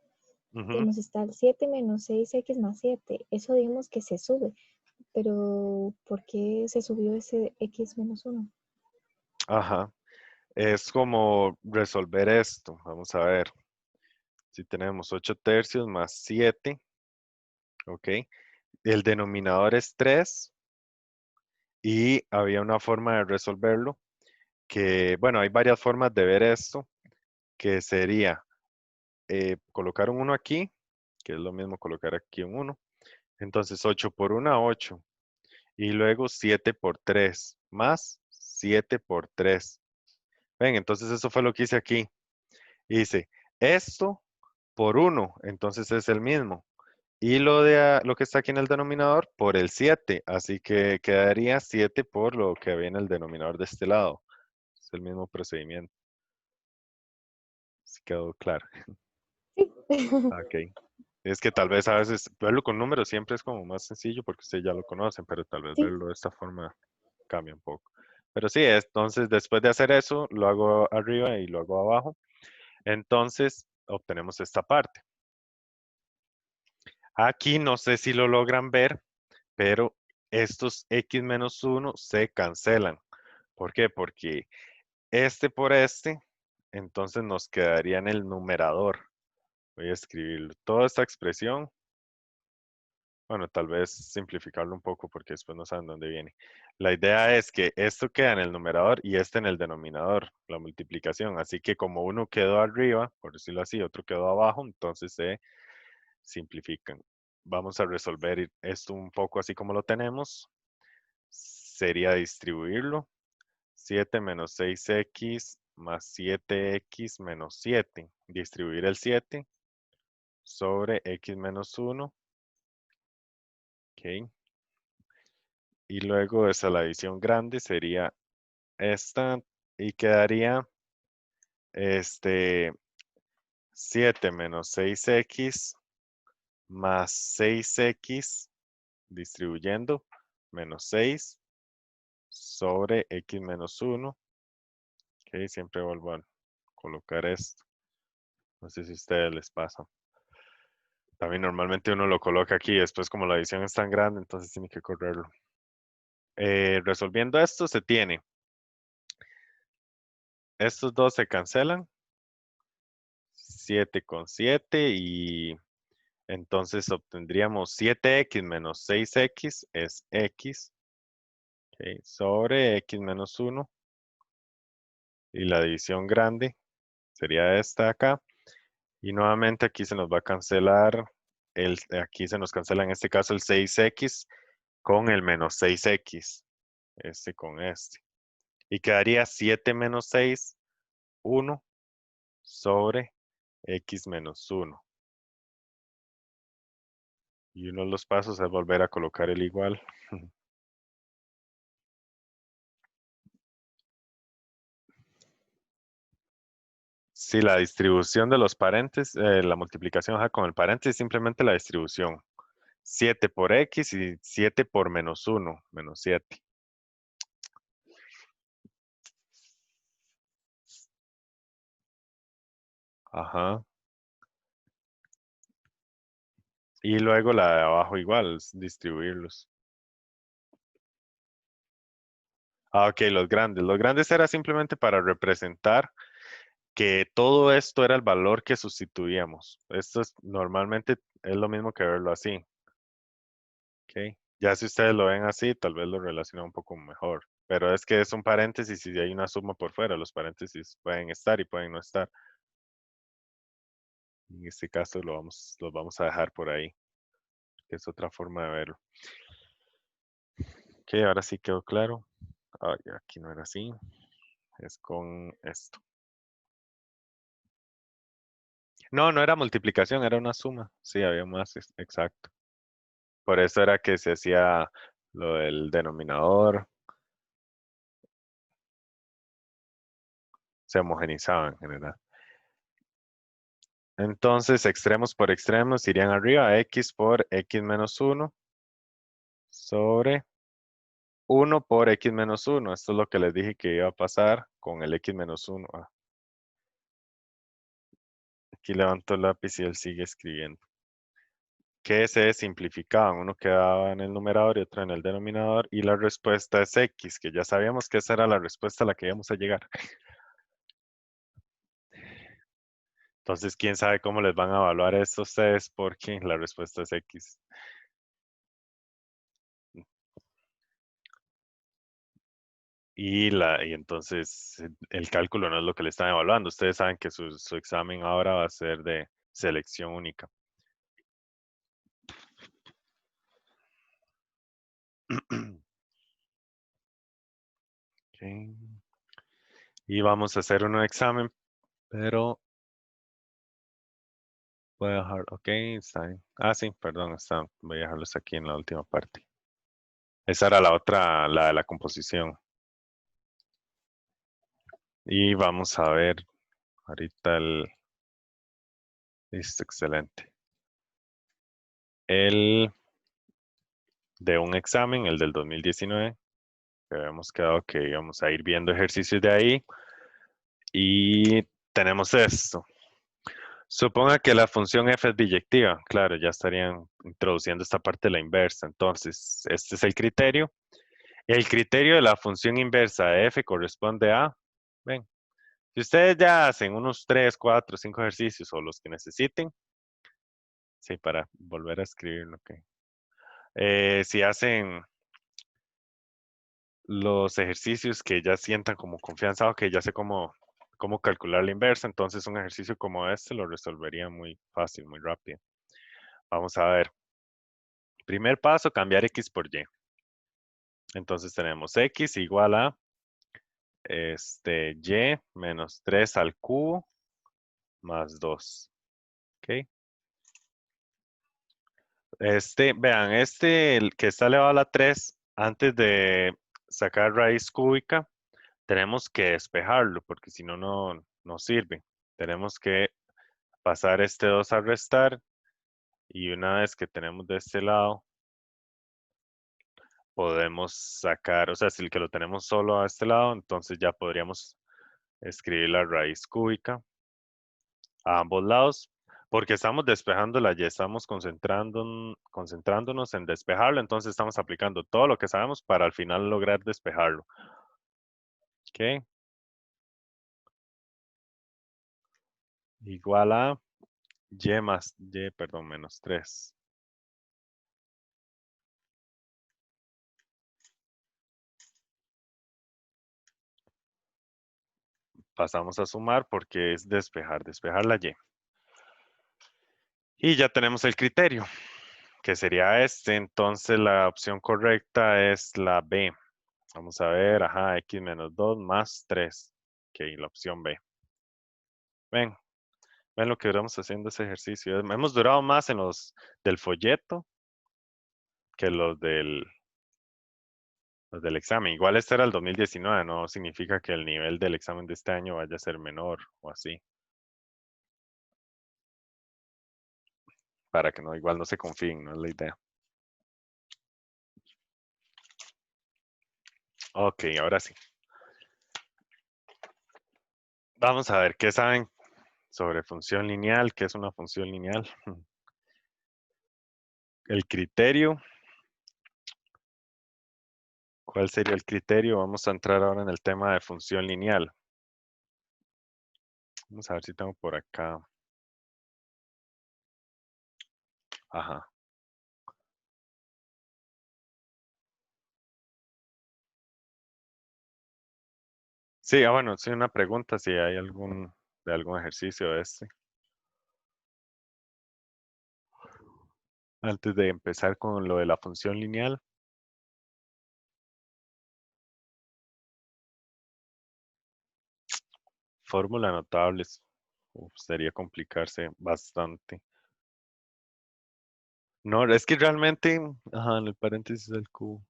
Ujú. digamos, está el 7 menos 6x más 7. Eso digamos que se sube, pero ¿por qué se subió ese x menos 1? Ajá. Es como resolver esto. Vamos a ver. Si tenemos 8 tercios más 7, ¿ok? El denominador es 3 y había una forma de resolverlo que, bueno, hay varias formas de ver esto, que sería colocar un 1 aquí, que es lo mismo colocar aquí un 1. Entonces 8 por 1, 8. Y luego 7 por 3, más 7 por 3. Ven, entonces eso fue lo que hice aquí. Hice esto por 1, entonces es el mismo. Y lo que está aquí en el denominador por el 7. Así que quedaría 7 por lo que había en el denominador de este lado. Es el mismo procedimiento. ¿Sí quedó claro? Sí. Ok. Es que tal vez a veces verlo con números siempre es como más sencillo porque ustedes ya lo conocen, pero tal vez Sí. verlo de esta forma cambia un poco. Pero sí, entonces después de hacer eso, lo hago arriba y lo hago abajo. Entonces obtenemos esta parte. Aquí no sé si lo logran ver, pero estos x menos 1 se cancelan. ¿Por qué? Porque este por este, entonces nos quedaría en el numerador. Voy a escribir toda esta expresión. Bueno, tal vez simplificarlo un poco porque después no saben dónde viene. La idea es que esto queda en el numerador y este en el denominador, la multiplicación. Así que como uno quedó arriba, por decirlo así, otro quedó abajo, entonces se simplifican. Vamos a resolver esto un poco así como lo tenemos. Sería distribuirlo. 7 menos 6x más 7x menos 7. Distribuir el 7 sobre x menos 1. Ok. Y luego esa la adición grande sería esta y quedaría este 7 menos 6x más 6x distribuyendo menos 6 sobre x menos 1. Ok, siempre vuelvo a colocar esto. No sé si a ustedes les pasa. También normalmente uno lo coloca aquí, después como la adición es tan grande, entonces tiene que correrlo. Resolviendo esto se tiene. Estos dos se cancelan. 7 con 7 y entonces obtendríamos 7x menos 6x es x, ok, sobre x menos 1 y la división grande sería esta acá y nuevamente aquí se nos va a cancelar, aquí se nos cancela en este caso el 6x con el menos 6x, este con este. Y quedaría 7 menos 6, 1 sobre x menos 1. Y uno de los pasos es volver a colocar el igual. Sí, la distribución de los paréntesis, la multiplicación con el paréntesis, simplemente la distribución. 7 por x y 7 por menos 1, menos 7. Ajá. Y luego la de abajo igual, distribuirlos. Ah, ok, los grandes. Los grandes era simplemente para representar que todo esto era el valor que sustituíamos. Esto normalmente es lo mismo que verlo así. Ok. Ya si ustedes lo ven así, tal vez lo relacionan un poco mejor. Pero es que es un paréntesis y hay una suma por fuera. Los paréntesis pueden estar y pueden no estar. En este caso los vamos a dejar por ahí. Que es otra forma de verlo. Ok, ahora sí quedó claro. Ay, aquí no era así. Es con esto. No, no era multiplicación, era una suma. Sí, había más, exacto. Por eso era que se hacía lo del denominador. Se homogenizaba en general. Entonces, extremos por extremos irían arriba. X por x menos 1 sobre 1 por x menos 1. Esto es lo que les dije que iba a pasar con el x menos 1. Aquí levanto el lápiz y él sigue escribiendo. Que se simplificaban. Uno quedaba en el numerador y otro en el denominador. Y la respuesta es x, que ya sabíamos que esa era la respuesta a la que íbamos a llegar. Entonces, quién sabe cómo les van a evaluar esto a ustedes porque la respuesta es X. Y entonces el cálculo no es lo que le están evaluando. Ustedes saben que su examen ahora va a ser de selección única. Okay. Y vamos a hacer un examen, pero voy a dejar, ok, está bien. Ah, sí, perdón, voy a dejarlos aquí en la última parte. Esa era la otra, la de la composición. Y vamos a ver ahorita listo, excelente. El de un examen, el del 2019, que habíamos quedado que íbamos a ir viendo ejercicios de ahí. Y tenemos esto. Suponga que la función f es biyectiva. Claro, ya estarían introduciendo esta parte de la inversa. Entonces, este es el criterio. El criterio de la función inversa de f corresponde a, ven, si ustedes ya hacen unos 3, 4, 5 ejercicios o los que necesiten, sí, para volver a escribirlo, ok. Si hacen los ejercicios que ya sientan como confianza, ok, ya sé cómo calcular la inversa, entonces un ejercicio como este lo resolvería muy fácil, muy rápido. Vamos a ver. Primer paso, cambiar x por y. Entonces tenemos x igual a y menos 3 al cubo más 2. ¿Ok? Vean, el que está elevado a la 3, antes de sacar raíz cúbica, tenemos que despejarlo, porque si no, no sirve. Tenemos que pasar este 2 a restar, y una vez que tenemos de este lado, podemos sacar, o sea, si el que lo tenemos solo a este lado, entonces ya podríamos escribir la raíz cúbica a ambos lados, porque estamos despejando la y, estamos concentrándonos en despejarlo, entonces estamos aplicando todo lo que sabemos para al final lograr despejarlo. ¿Ok? Igual a perdón, menos 3. Pasamos a sumar porque es despejar la y. Y ya tenemos el criterio, que sería este. Entonces la opción correcta es la B. Vamos a ver, ajá, x menos 2 más 3. Ok, la opción B. Ven, ven lo que duramos haciendo ese ejercicio. Hemos durado más en los del folleto que los del examen. Igual este era el 2019, no significa que el nivel del examen de este año vaya a ser menor o así. Para que no, igual no se confíen, no es la idea. Ok, ahora sí. Vamos a ver qué saben sobre función lineal, qué es una función lineal. El criterio. ¿Cuál sería el criterio? Vamos a entrar ahora en el tema de función lineal. Vamos a ver si tengo por acá. Ajá. Sí, bueno, sí, una pregunta si hay de algún ejercicio de este. Antes de empezar con lo de la función lineal. Fórmula notables. Sería complicarse bastante. No, es que realmente, ajá, en el paréntesis del cubo.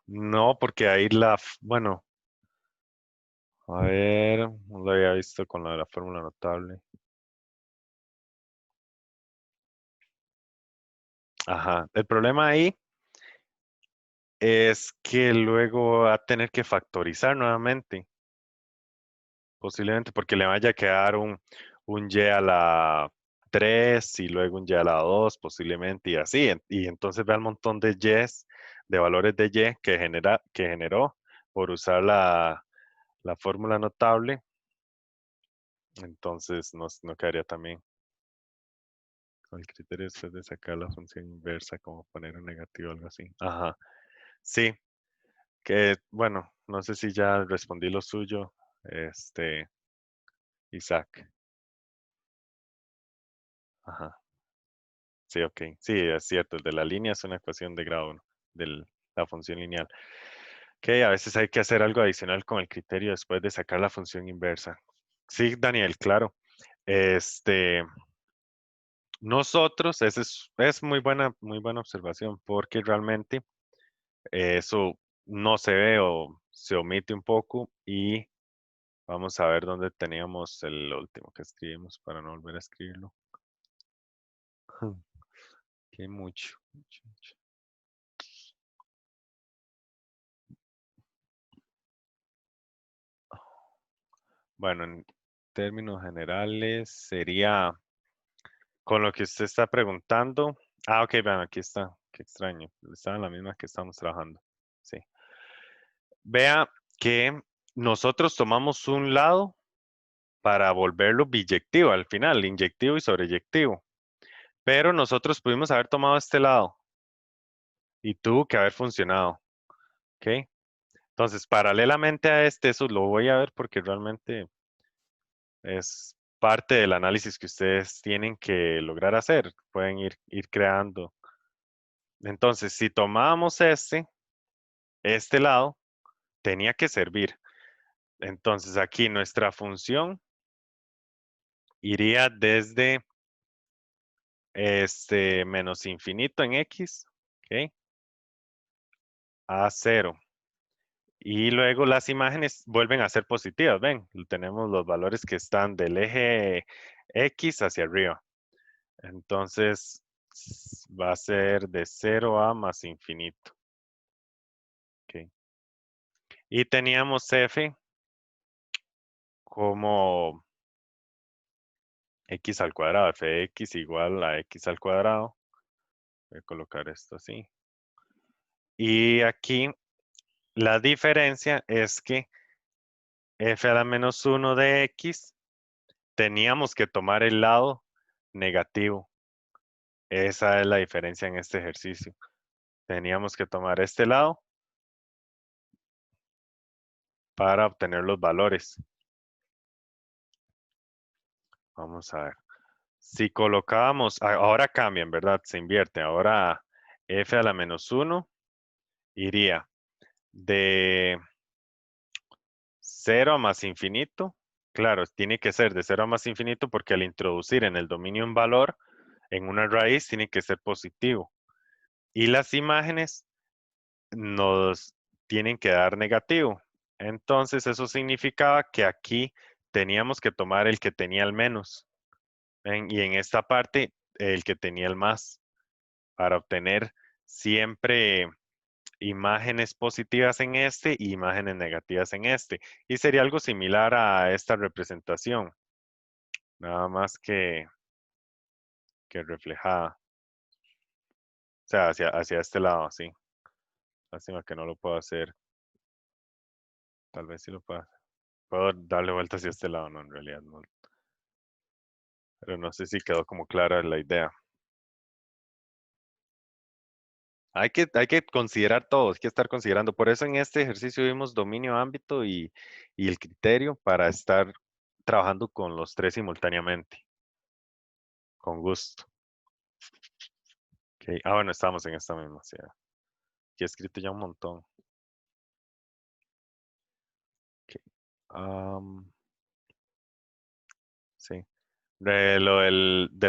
No, porque ahí bueno, a ver, no lo había visto con lo de la fórmula notable. Ajá, el problema ahí es que luego va a tener que factorizar nuevamente, posiblemente porque le vaya a quedar un y a la 3 y luego un y a la 2 posiblemente y así. Y entonces ve el montón de y's, de valores de y que generó por usar la fórmula notable. Entonces no quedaría también. Con el criterio después de sacar la función inversa, como poner un negativo o algo así. Ajá. Sí, que bueno, no sé si ya respondí lo suyo, Isaac. Ajá. Sí, ok. Sí, es cierto. El de la línea es una ecuación de grado 1 de la función lineal. Ok, a veces hay que hacer algo adicional con el criterio después de sacar la función inversa. Sí, Daniel, claro. Nosotros, esa es muy buena observación, porque realmente eso no se ve o se omite un poco y vamos a ver dónde teníamos el último que escribimos para no volver a escribirlo. Qué mucho, mucho, mucho. Bueno, en términos generales sería con lo que usted está preguntando. Ah, ok, vean, aquí está. Qué extraño. Está en la misma que estamos trabajando. Sí. Vea que nosotros tomamos un lado para volverlo biyectivo al final, inyectivo y sobreyectivo. Pero nosotros pudimos haber tomado este lado y tuvo que haber funcionado. ¿Ok? Entonces, paralelamente a eso lo voy a ver porque realmente es parte del análisis que ustedes tienen que lograr hacer. Pueden ir creando. Entonces, si tomábamos este lado, tenía que servir. Entonces, aquí nuestra función iría desde menos infinito en x, ¿ok? A 0. Y luego las imágenes vuelven a ser positivas, ¿ven? Tenemos los valores que están del eje X hacia arriba. Entonces, va a ser de 0 a más infinito. ¿Ok? Y teníamos f como x al cuadrado, f de x igual a x al cuadrado. Voy a colocar esto así. Y aquí la diferencia es que f a la menos 1 de x teníamos que tomar el lado negativo. Esa es la diferencia en este ejercicio. Teníamos que tomar este lado para obtener los valores. Vamos a ver. Si colocábamos, ahora cambian, ¿verdad? Se invierte. Ahora f a la menos 1 iría de 0 a más infinito. Claro, tiene que ser de 0 a más infinito porque al introducir en el dominio un valor en una raíz tiene que ser positivo. Y las imágenes nos tienen que dar negativo. Entonces eso significaba que aquí teníamos que tomar el que tenía el menos. ¿Ven? Y en esta parte el que tenía el más para obtener siempre imágenes positivas en este y imágenes negativas en este. Y sería algo similar a esta representación, nada más que reflejada. O sea, hacia este lado, sí. Lástima que no lo puedo hacer. Tal vez sí lo pueda. Puedo darle vuelta hacia este lado, no, en realidad no. Pero no sé si quedó como clara la idea. Hay que considerar todo, hay que estar considerando. Por eso en este ejercicio vimos dominio, ámbito y el criterio para estar trabajando con los tres simultáneamente. Con gusto. Okay. Ah, bueno, estamos en esta misma. Sí. Aquí he escrito ya un montón. Okay. Sí. De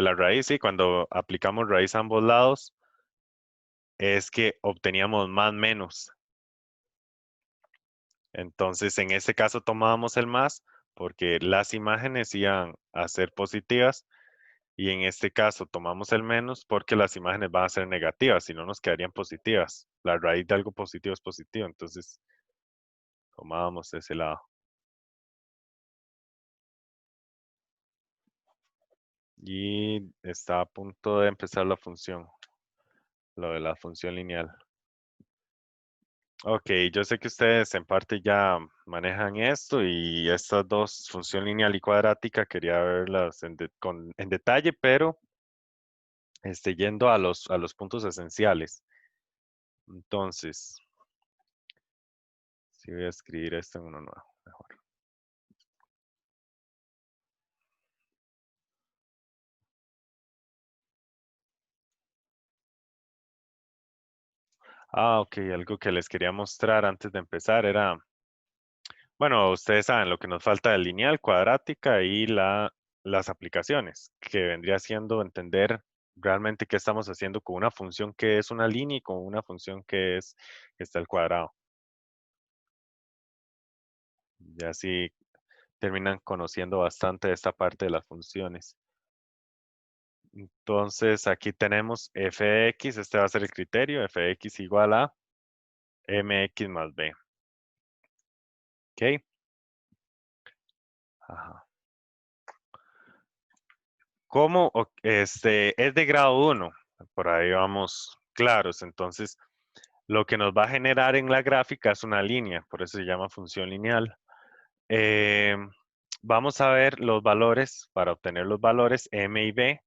la raíz, sí, cuando aplicamos raíz a ambos lados, es que obteníamos más menos. Entonces, en este caso tomábamos el más porque las imágenes iban a ser positivas y en este caso tomamos el menos porque las imágenes van a ser negativas, si no nos quedarían positivas. La raíz de algo positivo es positivo, entonces tomábamos ese lado. Y está a punto de empezar la función, lo de la función lineal. Ok, yo sé que ustedes en parte ya manejan esto y estas dos, función lineal y cuadrática, quería verlas en detalle, pero yendo a los puntos esenciales. Entonces, sí voy a escribir esto en uno nuevo, mejor. Ah, ok, algo que les quería mostrar antes de empezar era, bueno, ustedes saben lo que nos falta de lineal, cuadrática y las aplicaciones, que vendría siendo entender realmente qué estamos haciendo con una función que es una línea y con una función que está al cuadrado. Y así terminan conociendo bastante de esta parte de las funciones. Entonces, aquí tenemos f de x, este va a ser el criterio, f de x igual a mx más b. ¿Ok? Ajá. ¿Cómo? Es de grado 1. Por ahí vamos claros. Entonces, lo que nos va a generar en la gráfica es una línea, por eso se llama función lineal. Vamos a ver los valores, para obtener los valores m y b,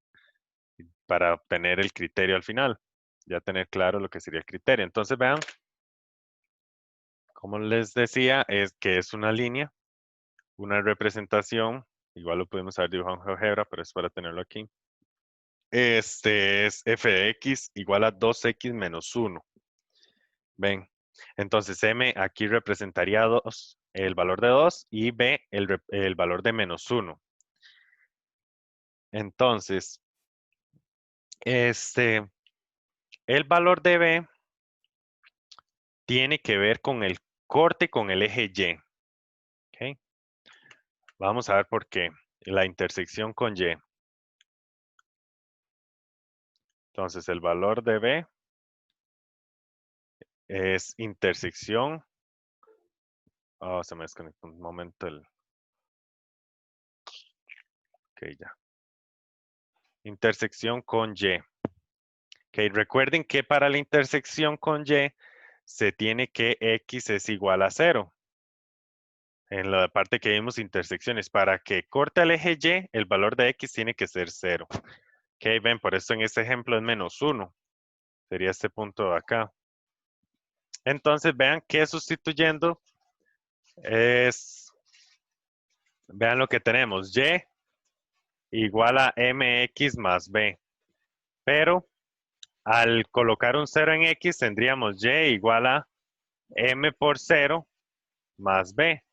para obtener el criterio al final. Ya tener claro lo que sería el criterio. Entonces, vean, como les decía, es que es una línea, una representación. Igual lo podemos haber dibujado en GeoGebra, pero es para tenerlo aquí. Este es f de x igual a 2x menos 1. Ven, entonces m aquí representaría 2, el valor de 2, y b el valor de menos 1. Entonces, el valor de b tiene que ver con el corte con el eje y. ¿Ok? Vamos a ver por qué. La intersección con y. Entonces, el valor de b es intersección. Oh, se me desconectó un momento el. Ok, ya. Intersección con y. Ok, recuerden que para la intersección con y se tiene que x es igual a 0. En la parte que vimos intersecciones, para que corte el eje y, el valor de x tiene que ser 0. Ok, ven, por eso en este ejemplo es menos 1. Sería este punto de acá. Entonces, vean que sustituyendo es, vean lo que tenemos, y igual a mx más b. Pero al colocar un 0 en x, tendríamos y igual a m por 0 más b.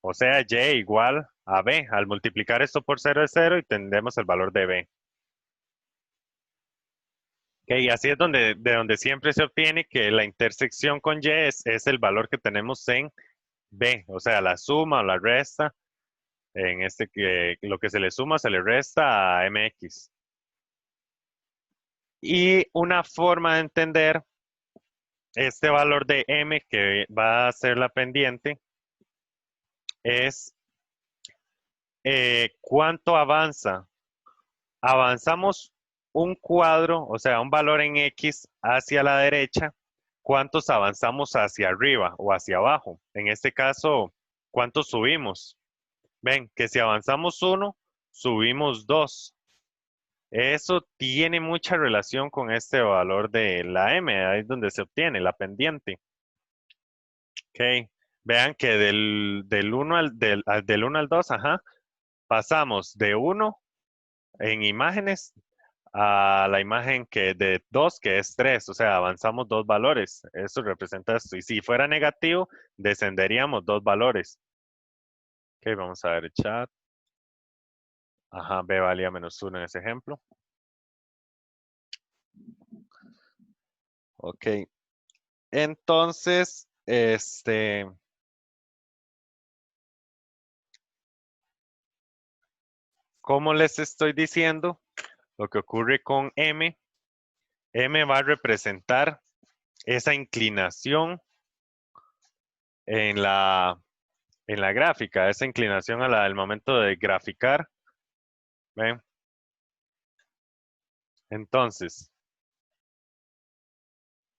O sea, y igual a b. Al multiplicar esto por 0 es 0 y tendremos el valor de b. Okay, y así es de donde siempre se obtiene que la intersección con y es el valor que tenemos en b. O sea, la suma o la resta. En que lo que se le suma se le resta a mx. Y una forma de entender este valor de m que va a ser la pendiente es cuánto avanza. Avanzamos un cuadro, o sea, un valor en x hacia la derecha, ¿cuántos avanzamos hacia arriba o hacia abajo? En este caso, ¿cuántos subimos? Ven, que si avanzamos 1, subimos 2. Eso tiene mucha relación con este valor de la m, ahí es donde se obtiene la pendiente. Ok, vean que del 1 del 1 al 2, ajá, pasamos de 1 en imágenes a la imagen que de 2, que es 3, o sea, avanzamos 2 valores. Eso representa esto. Y si fuera negativo, descenderíamos 2 valores. Ok, vamos a ver el chat. Ajá, b valía menos 1 en ese ejemplo. Ok. Entonces, como les estoy diciendo, lo que ocurre con m va a representar esa inclinación en la gráfica, esa inclinación al momento de graficar. ¿Ven? Entonces,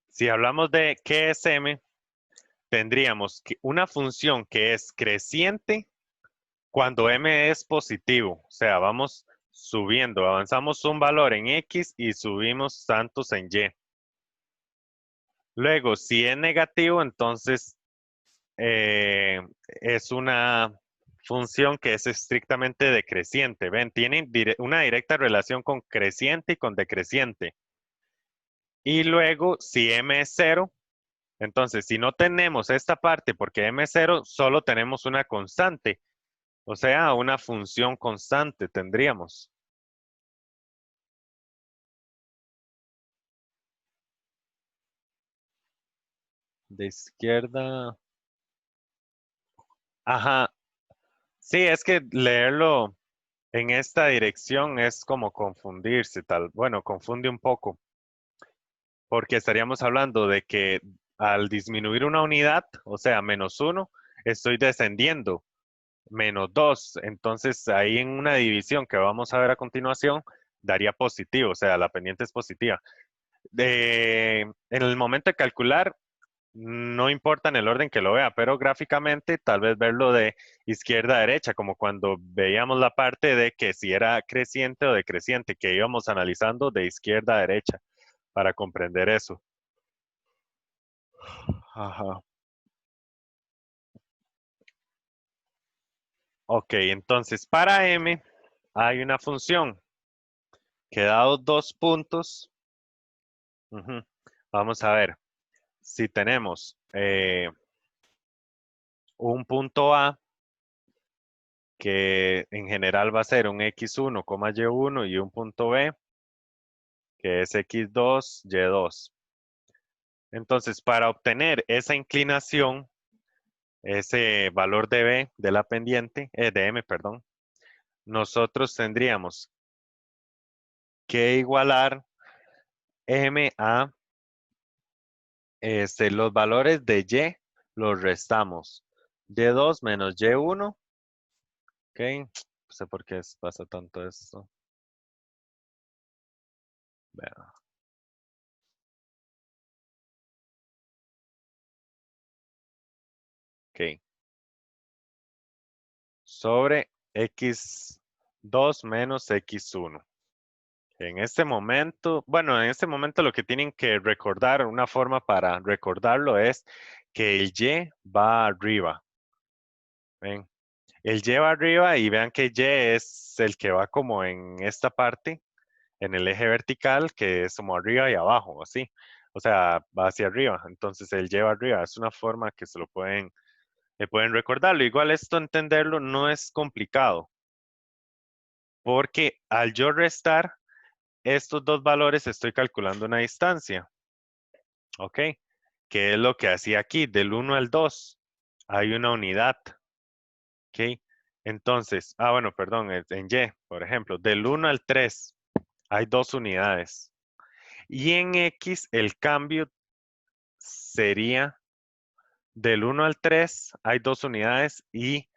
si hablamos de qué es m, tendríamos que una función que es creciente cuando m es positivo. O sea, vamos subiendo, avanzamos un valor en x y subimos tantos en y. Luego, si es negativo, entonces es una función que es estrictamente decreciente. Ven, tiene una directa relación con creciente y con decreciente. Y luego, si m es 0, entonces si no tenemos esta parte porque m es 0, solo tenemos una constante. O sea, una función constante tendríamos. De izquierda. Ajá. Sí, es que leerlo en esta dirección es como confundirse, tal. Bueno, confunde un poco. Porque estaríamos hablando de que al disminuir una unidad, o sea, -1, estoy descendiendo, -2. Entonces, ahí en una división que vamos a ver a continuación, daría positivo, o sea, la pendiente es positiva. En el momento de calcular, no importa en el orden que lo vea, pero gráficamente tal vez verlo de izquierda a derecha, como cuando veíamos la parte de que si era creciente o decreciente, que íbamos analizando de izquierda a derecha para comprender eso. Ajá. Ok, entonces para m hay una función que dados 2 puntos, vamos a ver, si tenemos un punto A, que en general va a ser un x1, y1 y un punto B, que es x2, y2. Entonces, para obtener esa inclinación, ese valor de B de la pendiente, de M, perdón, nosotros tendríamos que igualar M a los valores de Y los restamos. Y2 menos Y1. Ok, no sé por qué pasa tanto esto. Vea. Ok. Sobre X2 menos X1. En este momento, bueno, en este momento lo que tienen que recordar, una forma para recordarlo es que el Y va arriba. ¿Ven? El Y va arriba y vean que Y es el que va como en esta parte, en el eje vertical, que es como arriba y abajo, así. O sea, va hacia arriba. Entonces el Y va arriba. Es una forma que se lo pueden recordarlo. Igual esto entenderlo no es complicado. Porque al yo restar estos dos valores estoy calculando una distancia. ¿Ok? ¿Qué es lo que hacía aquí? Del 1 al 2 hay una unidad. ¿Ok? Entonces, bueno, perdón, en Y, por ejemplo, del 1 al 3 hay 2 unidades. Y en X el cambio sería del 1 al 3 hay 2 unidades y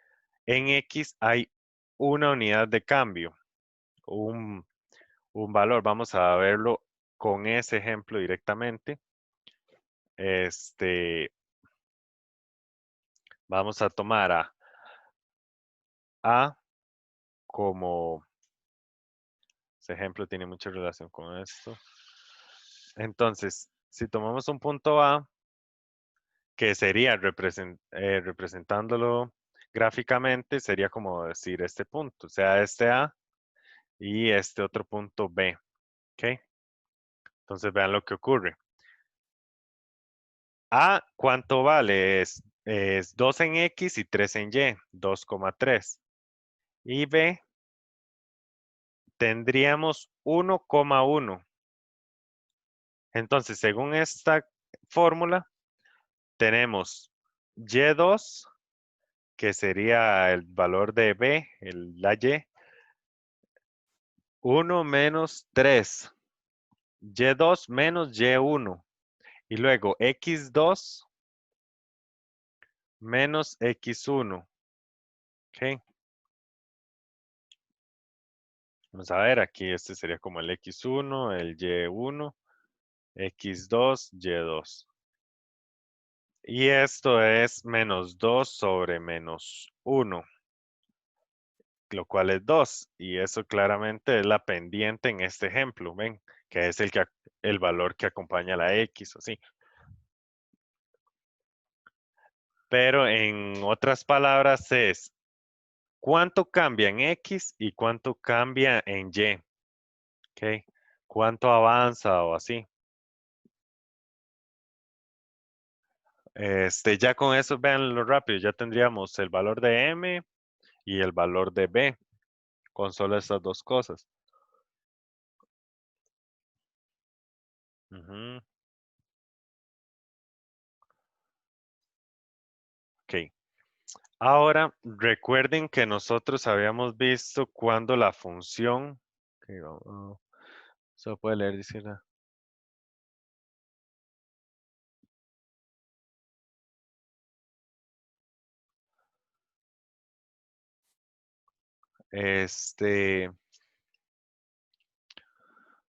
en X hay una unidad de cambio, un, un valor. Vamos a verlo con ese ejemplo directamente. Vamos a tomar A como, ese ejemplo tiene mucha relación con esto. Entonces, si tomamos un punto A, que sería representándolo gráficamente, sería como decir este punto, o sea, este A y este otro punto B. ¿Ok? Entonces vean lo que ocurre. A, ¿cuánto vale? Es 2 en X y 3 en Y, 2,3. Y B, tendríamos 1,1. Entonces, según esta fórmula, tenemos Y2, que sería el valor de B, la Y, 1 menos 3. Y2 menos Y1. Y luego X2 menos X1. ¿Ok? Vamos a ver, aquí este sería como el X1, el Y1, X2, Y2. Y esto es menos 2 sobre menos 1, lo cual es 2. Y eso claramente es la pendiente en este ejemplo, ¿ven? Que es el valor que acompaña a la X, o sí. Pero en otras palabras es cuánto cambia en X y cuánto cambia en Y. ¿Ok? Cuánto avanza o así. Ya con eso, vean lo rápido, ya tendríamos el valor de M y el valor de B con solo estas dos cosas. Ujú. Ok. Ahora, recuerden que nosotros habíamos visto cuando la función, se puede leer, dice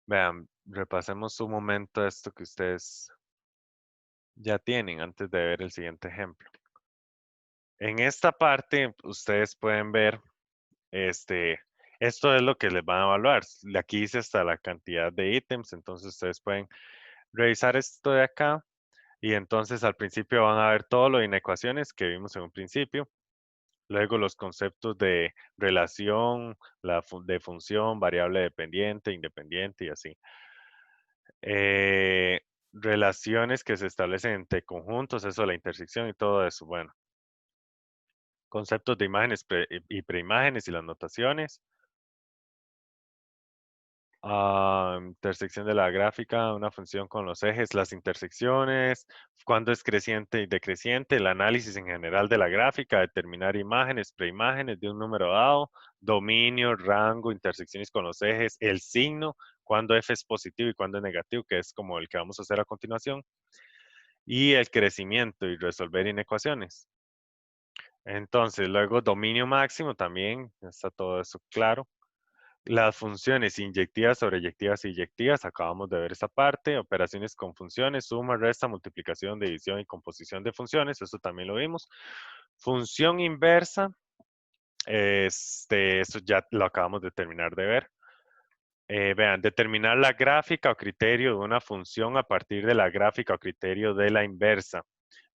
vean, repasemos un momento esto que ustedes ya tienen antes de ver el siguiente ejemplo. En esta parte, ustedes pueden ver, esto es lo que les van a evaluar. Aquí dice hasta la cantidad de ítems, entonces ustedes pueden revisar esto de acá y entonces al principio van a ver todo lo de inecuaciones que vimos en un principio. Luego los conceptos de relación, de función, variable dependiente, independiente y así. Eh, relaciones que se establecen entre conjuntos, eso, la intersección y todo eso. Bueno, conceptos de imágenes y preimágenes y las notaciones. Intersección de la gráfica, una función con los ejes, las intersecciones, cuándo es creciente y decreciente, el análisis en general de la gráfica, determinar imágenes, preimágenes de un número dado, dominio, rango, intersecciones con los ejes, el signo, cuándo f es positivo y cuándo es negativo, que es como el que vamos a hacer a continuación, y el crecimiento y resolver inecuaciones. Entonces, luego dominio máximo también, está todo eso claro. Las funciones inyectivas, sobreyectivas y eyectivas, acabamos de ver esa parte. Operaciones con funciones, suma, resta, multiplicación, división y composición de funciones, eso también lo vimos. Función inversa, eso ya lo acabamos de terminar de ver. Vean, determinar la gráfica o criterio de una función a partir de la gráfica o criterio de la inversa.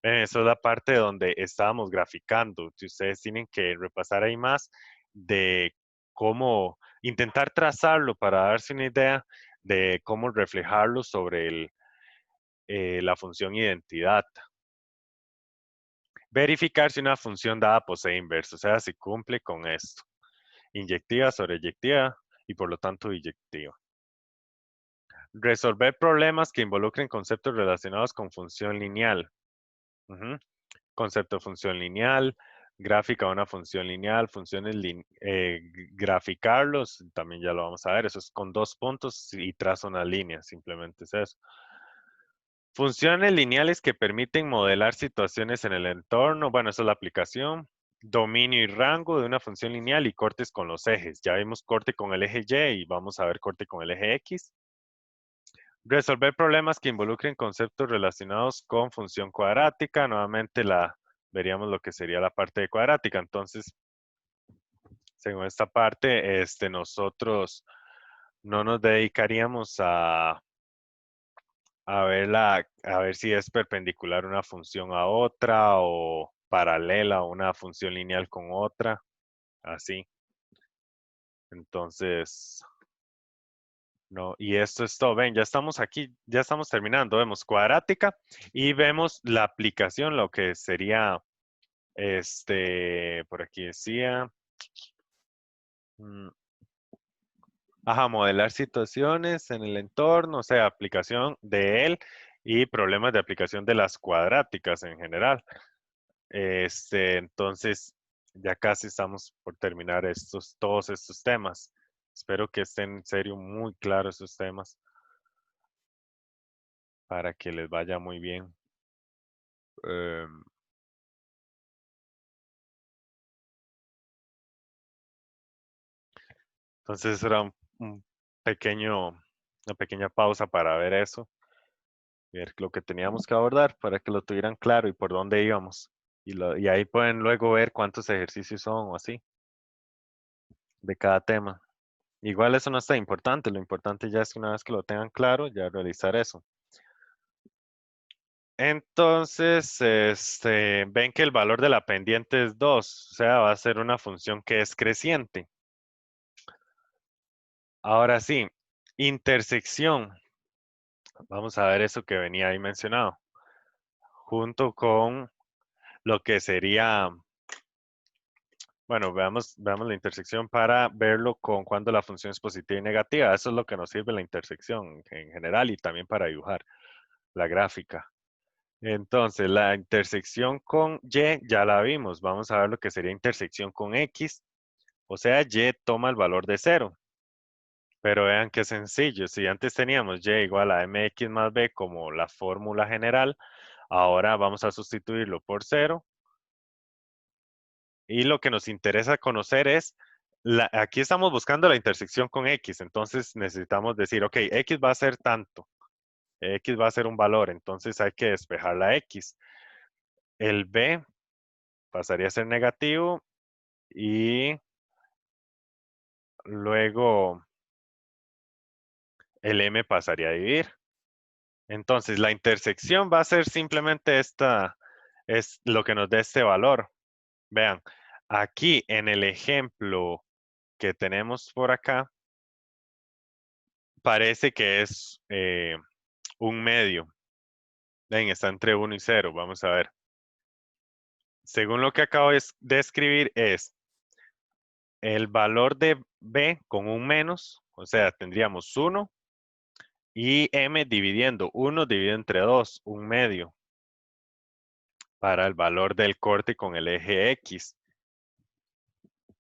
Esa es la parte donde estábamos graficando. Si ustedes tienen que repasar ahí más de cómo intentar trazarlo para darse una idea de cómo reflejarlo sobre la función identidad. Verificar si una función dada posee inverso, o sea, si cumple con esto. Inyectiva, sobreyectiva y por lo tanto inyectiva. Resolver problemas que involucren conceptos relacionados con función lineal. Concepto de función lineal, gráfica de una función lineal, funciones, graficarlos, también ya lo vamos a ver, eso es con 2 puntos y trazo una línea, simplemente es eso. Funciones lineales que permiten modelar situaciones en el entorno, bueno, eso es la aplicación. Dominio y rango de una función lineal y cortes con los ejes. Ya vimos corte con el eje Y y vamos a ver corte con el eje X. Resolver problemas que involucren conceptos relacionados con función cuadrática. Nuevamente veríamos lo que sería la parte de cuadrática. Entonces, según esta parte, nosotros no nos dedicaríamos a ver si es perpendicular una función a otra o paralela a una función lineal con otra, así. Entonces, no, y esto es todo. Ven, ya estamos aquí, ya estamos terminando. Vemos cuadrática y vemos la aplicación, lo que sería, por aquí decía, mm, modelar situaciones en el entorno, o sea, aplicación de él y problemas de aplicación de las cuadráticas en general. Entonces, ya casi estamos por terminar todos estos temas. Espero que estén en serio muy claros estos temas para que les vaya muy bien. Em, entonces era una pequeña pausa para ver eso. ver lo que teníamos que abordar para que lo tuvieran claro y por dónde íbamos. Y ahí pueden luego ver cuántos ejercicios son o así, de cada tema. Igual eso no está importante, lo importante ya es que una vez que lo tengan claro, ya realizar eso. Entonces, ven que el valor de la pendiente es 2, o sea, va a ser una función que es creciente. Ahora sí, intersección. Vamos a ver eso que venía ahí mencionado. Junto con lo que sería, bueno, veamos la intersección para verlo con cuando la función es positiva y negativa. Eso es lo que nos sirve la intersección en general y también para dibujar la gráfica. Entonces, la intersección con Y ya la vimos. Vamos a ver lo que sería intersección con X. O sea, Y toma el valor de 0. Pero vean qué sencillo. Si antes teníamos Y igual a mx más b como la fórmula general, ahora vamos a sustituirlo por 0. Y lo que nos interesa conocer es, aquí estamos buscando la intersección con X. Entonces necesitamos decir, ok, X va a ser tanto. X va a ser un valor. Entonces hay que despejar la X. El B pasaría a ser negativo y luego el M pasaría a dividir. Entonces, la intersección va a ser simplemente esta, es lo que nos da este valor. Vean, aquí en el ejemplo que tenemos por acá, parece que es un medio. Ven, está entre 1 y 0. Vamos a ver. Según lo que acabo de escribir es el valor de B con un menos, o sea, tendríamos 1 y M dividiendo 1 dividido entre 2, un medio, para el valor del corte con el eje X.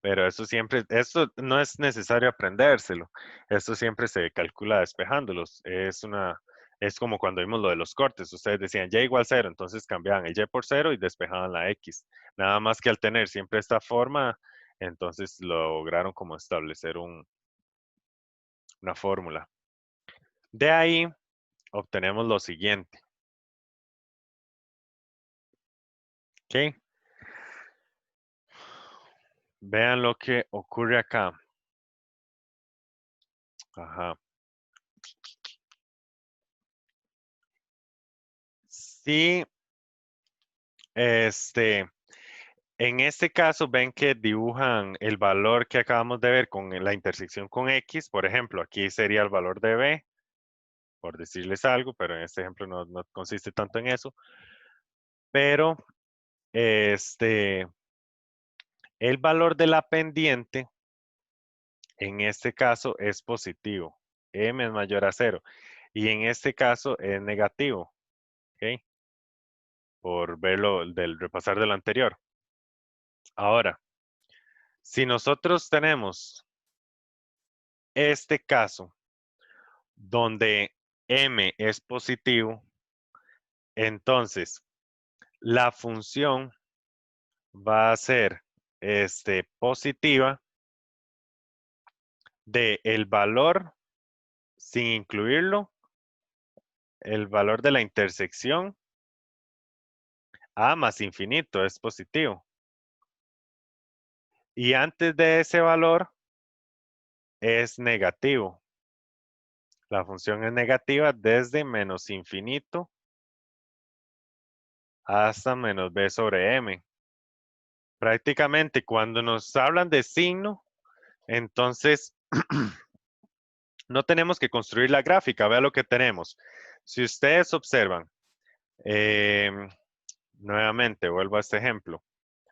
Pero eso siempre, esto no es necesario aprendérselo. Esto siempre se calcula despejándolos. Es como cuando vimos lo de los cortes. Ustedes decían Y igual 0, entonces cambiaban el Y por 0 y despejaban la X. Nada más que al tener siempre esta forma, entonces lograron como establecer una fórmula. De ahí obtenemos lo siguiente. ¿Ok? Vean lo que ocurre acá. Ajá. Sí, en este caso ven que dibujan el valor que acabamos de ver con la intersección con X. Por ejemplo, aquí sería el valor de B, por decirles algo, pero en este ejemplo no consiste tanto en eso. Pero el valor de la pendiente en este caso es positivo. M es mayor a 0. Y en este caso es negativo. ¿Ok? Por verlo del repasar de lo anterior. Ahora, si nosotros tenemos este caso donde M es positivo, entonces la función va a ser positiva de el valor, sin incluirlo, el valor de la intersección A más infinito es positivo. Y antes de ese valor es negativo. La función es negativa desde menos infinito hasta menos b sobre m. Prácticamente cuando nos hablan de signo, entonces no tenemos que construir la gráfica. Vea lo que tenemos. Si ustedes observan, nuevamente vuelvo a este ejemplo.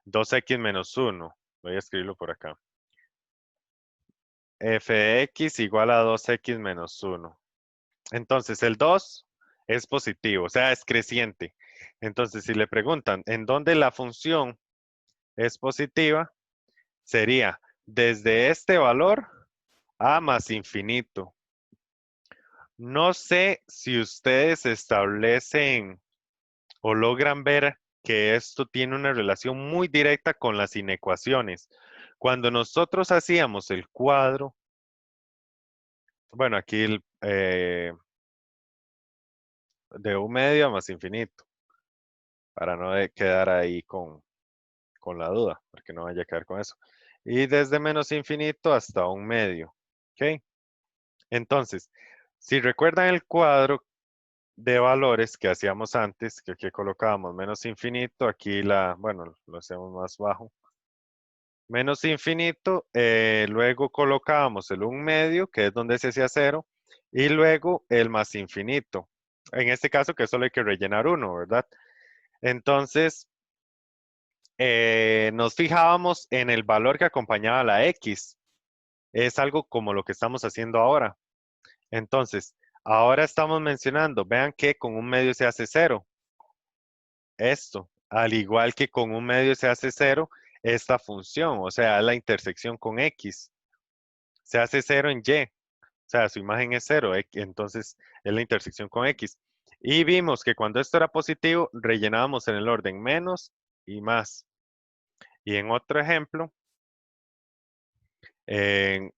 2x menos 1. Voy a escribirlo por acá. F de x igual a 2x menos 1. Entonces, el 2 es positivo, o sea, es creciente. Entonces, si le preguntan en dónde la función es positiva, sería desde este valor a más infinito. No sé si ustedes establecen o logran ver que esto tiene una relación muy directa con las inecuaciones. Cuando nosotros hacíamos el cuadro, bueno, aquí de un medio a más infinito. Para no quedar ahí con la duda, porque no vaya a quedar con eso. Y desde menos infinito hasta un medio. ¿Ok? Entonces, si recuerdan el cuadro de valores que hacíamos antes, que aquí colocábamos menos infinito, aquí bueno, lo hacemos más bajo. Menos infinito, luego colocábamos el un medio, que es donde se hacía cero, y luego el más infinito. En este caso, que solo hay que rellenar uno, ¿verdad? Entonces, nos fijábamos en el valor que acompañaba la X. Es algo como lo que estamos haciendo ahora. Entonces, ahora estamos mencionando, vean que con un medio se hace cero. Esto, al igual que con un medio se hace cero, esta función, o sea, la intersección con X, se hace cero en Y. O sea, su imagen es cero, entonces es la intersección con X. Y vimos que cuando esto era positivo, rellenábamos en el orden menos y más. Y en otro ejemplo, en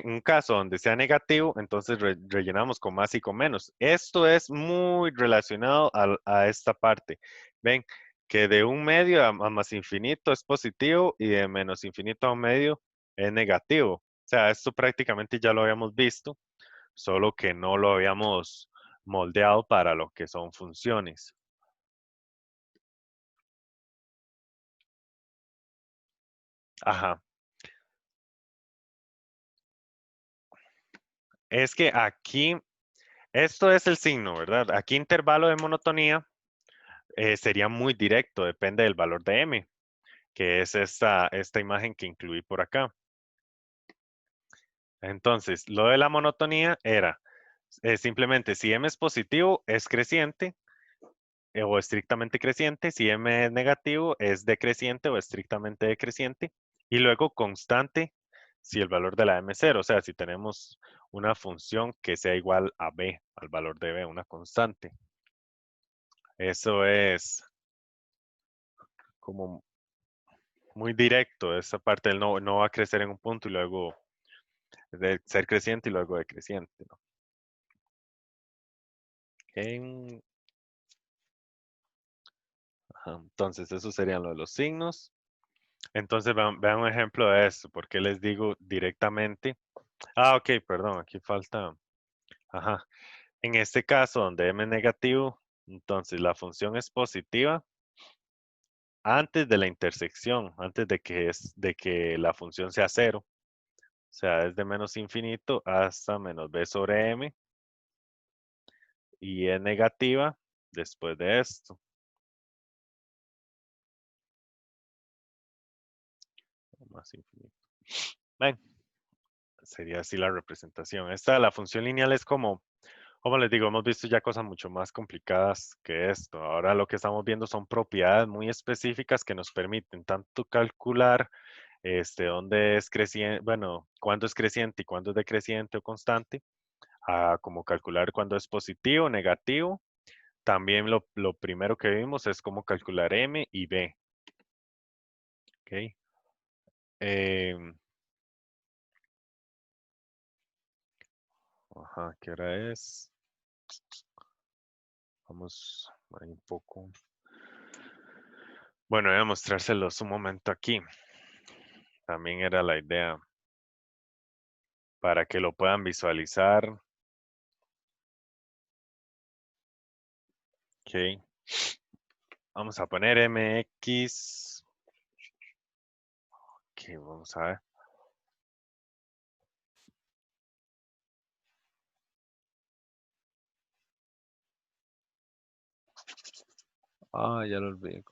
un caso donde sea negativo, entonces rellenamos con más y con menos. Esto es muy relacionado a esta parte. Ven que de un medio a más infinito es positivo y de menos infinito a un medio es negativo. O sea, esto prácticamente ya lo habíamos visto, solo que no lo habíamos moldeado para lo que son funciones. Ajá. Es que aquí, esto es el signo, ¿verdad? Aquí intervalo de monotonía sería muy directo, depende del valor de m, que es esta imagen que incluí por acá. Entonces, lo de la monotonía era simplemente si m es positivo, es creciente o estrictamente creciente. Si m es negativo, es decreciente o estrictamente decreciente. Y luego constante si el valor de la m es cero. O sea, si tenemos una función que sea igual a b, al valor de b, una constante. Eso es como muy directo. Esa parte del no va a crecer en un punto y luego de ser creciente y luego decreciente, ¿no? Ajá, entonces, eso serían lo de los signos. Entonces, vean un ejemplo de esto. ¿Por qué les digo directamente? Ah, ok, perdón, aquí falta. Ajá. En este caso, donde m es negativo, entonces la función es positiva antes de la intersección, antes de que la función sea cero. O sea, desde menos infinito hasta menos b sobre m. Y es negativa después de esto. Más infinito. Ven, sería así la representación. La función lineal es como les digo, hemos visto ya cosas mucho más complicadas que esto. Ahora lo que estamos viendo son propiedades muy específicas que nos permiten tanto calcular dónde es creciente, bueno, cuándo es creciente y cuándo es decreciente o constante, como calcular cuándo es positivo, negativo. También lo primero que vimos es cómo calcular M y B. ¿Ok? Em, ajá, ¿qué hora es? Vamos ahí un poco. Bueno, voy a mostrárselos un momento aquí. También era la idea para que lo puedan visualizar. Ok. Vamos a poner MX. Ok, vamos a ver. Ah, ya lo olvidé.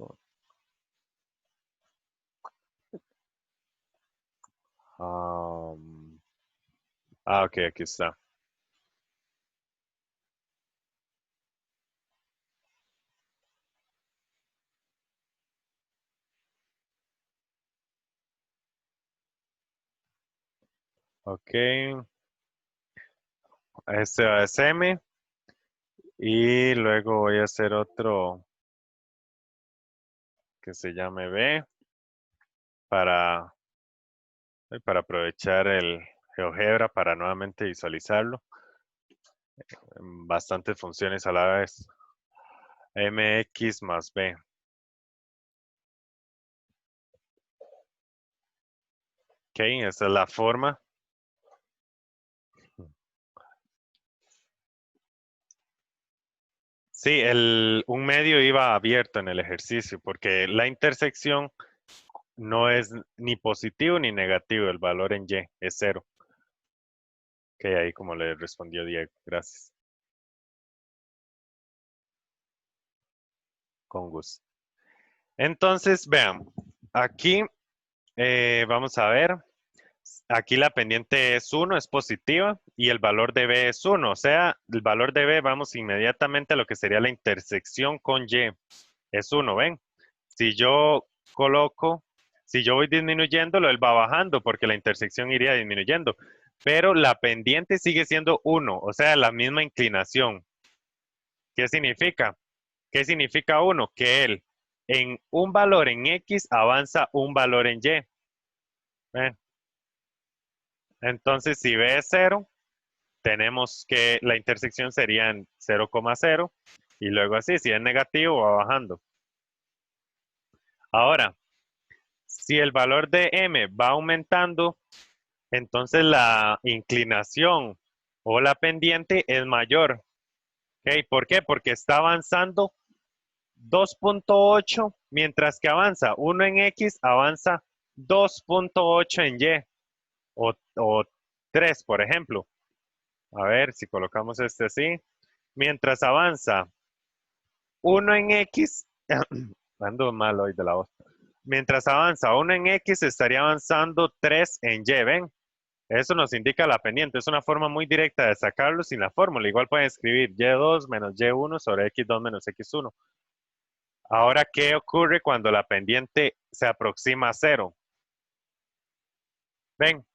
Ok, aquí está. Ok. Este va a ser M. Y luego voy a hacer otro que se llame B para, para aprovechar el GeoGebra para nuevamente visualizarlo. Bastantes funciones a la vez. mx más b. Ok, esa es la forma. Sí, un medio iba abierto en el ejercicio porque la intersección no es ni positivo ni negativo, el valor en y es 0. Ok, ahí como le respondió Diego, gracias. Con gusto. Entonces, vean, aquí vamos a ver, aquí la pendiente es 1, es positiva, y el valor de B es 1, o sea, el valor de B vamos inmediatamente a lo que sería la intersección con Y, es 1, ¿ven? Si yo coloco, si yo voy disminuyéndolo, él va bajando porque la intersección iría disminuyendo, pero la pendiente sigue siendo 1, o sea, la misma inclinación. ¿Qué significa? ¿Qué significa 1? Que él en un valor en X avanza un valor en Y. ¿Ven? Entonces, si B es 0, tenemos que la intersección sería en 0,0 y luego así, si es negativo va bajando. Ahora, si el valor de M va aumentando, entonces la inclinación o la pendiente es mayor. ¿Okay? ¿Por qué? Porque está avanzando 2.8, mientras que avanza 1 en X, avanza 2.8 en Y o 3, por ejemplo. A ver si colocamos este así. Mientras avanza 1 en X, ando mal hoy de la voz. Mientras avanza 1 en X, estaría avanzando 3 en Y, ¿ven? Eso nos indica la pendiente. Es una forma muy directa de sacarlo sin la fórmula. Igual pueden escribir Y2 menos Y1 sobre X2 menos X1. Ahora, ¿qué ocurre cuando la pendiente se aproxima a 0? ¿Ven?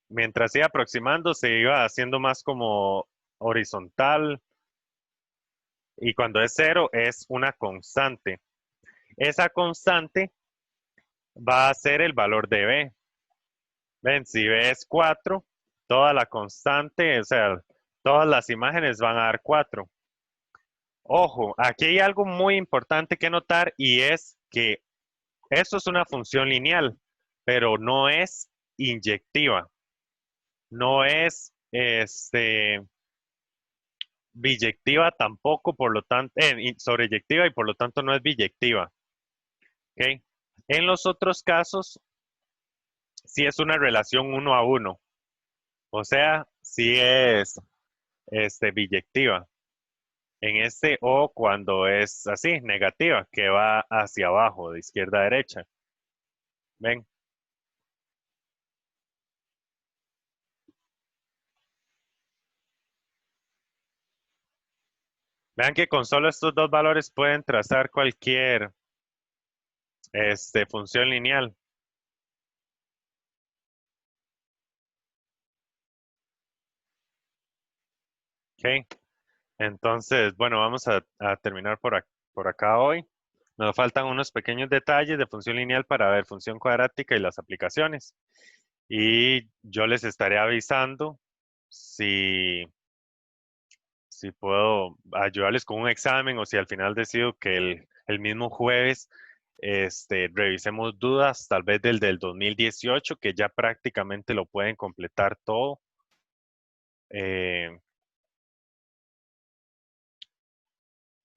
Mientras iba aproximando, se iba haciendo más como horizontal. Y cuando es 0, es una constante. Esa constante va a ser el valor de B. Ven, si B es 4, toda la constante, o sea, todas las imágenes van a dar 4. Ojo, aquí hay algo muy importante que notar y es que esto es una función lineal, pero no es inyectiva. No es biyectiva tampoco, por lo tanto, sobreyectiva y por lo tanto no es biyectiva. ¿Ok? En los otros casos, sí es una relación 1 a 1. O sea, sí es biyectiva. En este O cuando es así, negativa, que va hacia abajo, de izquierda a derecha. ¿Ven? Vean que con solo estos dos valores pueden trazar cualquier función lineal. ¿Ok? Entonces, bueno, vamos a terminar por acá hoy. Nos faltan unos pequeños detalles de función lineal para ver función cuadrática y las aplicaciones. Y yo les estaré avisando si, si puedo ayudarles con un examen o si al final decido que el mismo jueves revisemos dudas, tal vez del 2018, que ya prácticamente lo pueden completar todo.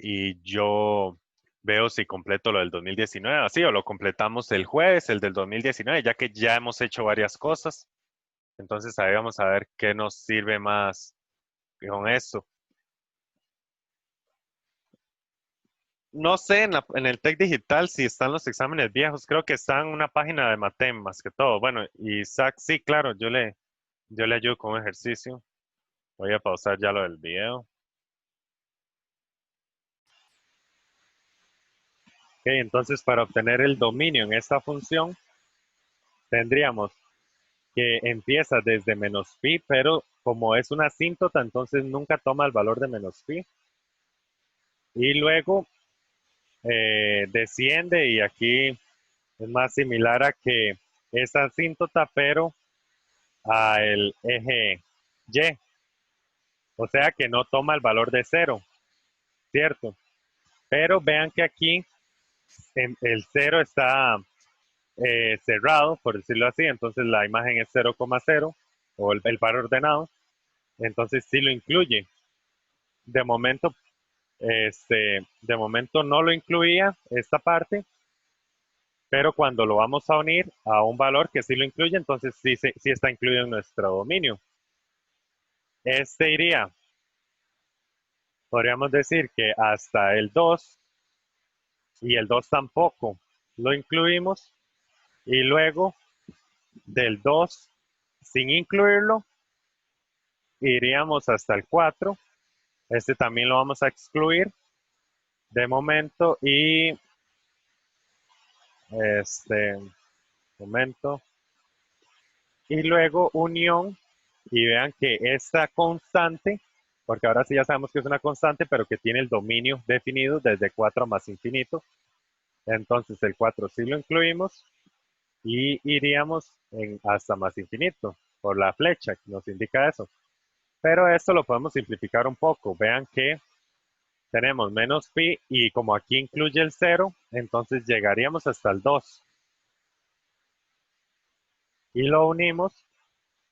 Y yo veo si completo lo del 2019, así, o lo completamos el jueves, el del 2019, ya que ya hemos hecho varias cosas. Entonces ahí vamos a ver qué nos sirve más con esto. No sé en el TEC Digital si están los exámenes viejos, creo que están en una página de Matem más que todo. Bueno, Isaac, sí, claro, yo le ayudo con un ejercicio. Voy a pausar ya lo del video. Ok, entonces para obtener el dominio en esta función, tendríamos que empieza desde menos pi, pero como es una asíntota, entonces nunca toma el valor de menos pi. Y luego desciende y aquí es más similar a que es asíntota, pero a el eje Y. O sea que no toma el valor de 0, ¿cierto? Pero vean que aquí el 0 está cerrado, por decirlo así, entonces la imagen es 0,0 o el par ordenado, entonces sí lo incluye. De momento, de momento no lo incluía esta parte, pero cuando lo vamos a unir a un valor que sí lo incluye, entonces sí está incluido en nuestro dominio. Iría, podríamos decir que hasta el 2 y el 2 tampoco lo incluimos, y luego del 2 sin incluirlo iríamos hasta el 4. También lo vamos a excluir de momento, y momento, y luego unión, y vean que esta constante, porque ahora sí ya sabemos que es una constante, pero que tiene el dominio definido desde 4 más infinito, entonces el 4 sí lo incluimos y iríamos hasta más infinito por la flecha que nos indica eso. Pero esto lo podemos simplificar un poco. Vean que tenemos menos pi, y como aquí incluye el 0, entonces llegaríamos hasta el 2. Y lo unimos.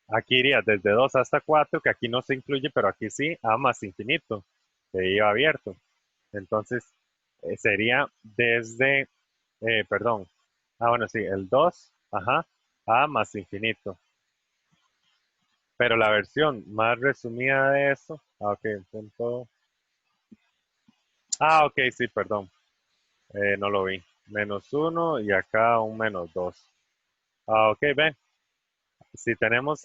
Aquí iría desde 2 hasta 4, que aquí no se incluye, pero aquí sí, a más infinito, que iba abierto. Entonces, sería desde, perdón, bueno, sí, el 2, ajá, a más infinito. Pero la versión más resumida de eso, ok, punto. Ok, sí, perdón, no lo vi. Menos 1 y acá un menos 2. Ok, ven, si tenemos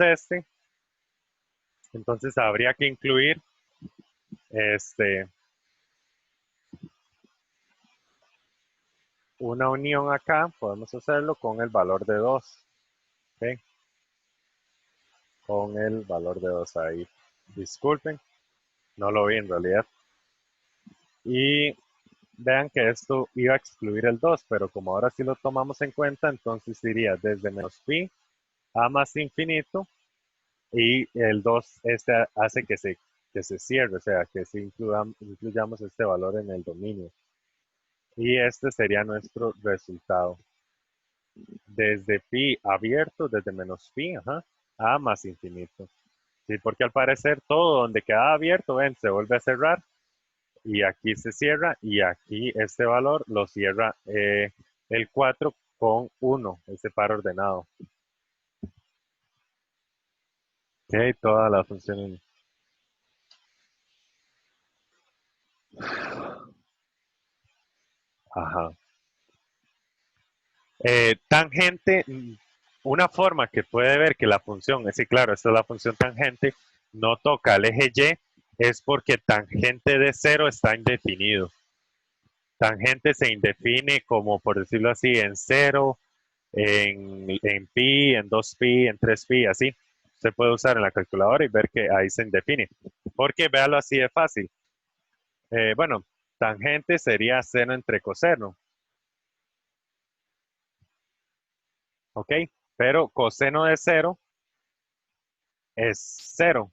entonces habría que incluir una unión acá, podemos hacerlo con el valor de 2. ¿Ok? Con el valor de 2 ahí. Disculpen, no lo vi en realidad. Y vean que esto iba a excluir el 2, pero como ahora sí lo tomamos en cuenta, entonces iría desde menos pi a más infinito, y el 2 hace que se cierre, o sea, que sí incluyamos este valor en el dominio. Y este sería nuestro resultado. Desde pi abierto, desde menos pi, a más infinito. Sí, porque al parecer todo donde queda abierto, ven, se vuelve a cerrar, y aquí se cierra, y aquí este valor lo cierra el 4 con 1, ese par ordenado. Ok, todas las funciones. Ajá. Tangente, una forma que puede ver que la función, sí, claro, esta es la función tangente, no toca el eje Y, es porque tangente de 0 está indefinido. Tangente se indefine como, por decirlo así, en 0, en pi, en 2pi, en 3pi, así. Se puede usar en la calculadora y ver que ahí se indefine. Porque véalo así de fácil. Bueno, tangente sería seno entre coseno. ¿Ok? Pero coseno de 0 es 0.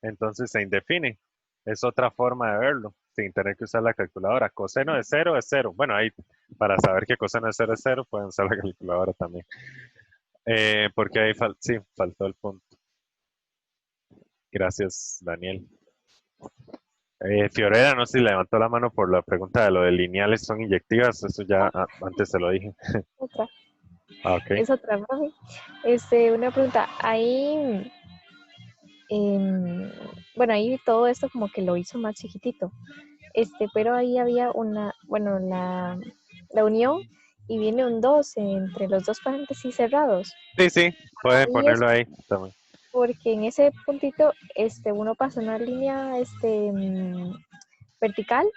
Entonces se indefine. Es otra forma de verlo, sin tener que usar la calculadora. Coseno de 0 es 0. Bueno, ahí para saber que coseno de 0 es 0, pueden usar la calculadora también. Porque ahí sí, faltó el punto. Gracias, Daniel. Fiorella, no sé si levantó la mano por la pregunta de lo de lineales son inyectivas. Eso ya antes se lo dije. Otra. Ok. Es otra, profe. Una pregunta. Ahí, bueno, ahí todo esto como que lo hizo más chiquitito. Pero ahí había bueno, la unión, y viene un 2 entre los dos paréntesis cerrados. Sí, pueden Ahí es ponerlo ahí también. porque en ese puntito, uno pasa una línea, vertical,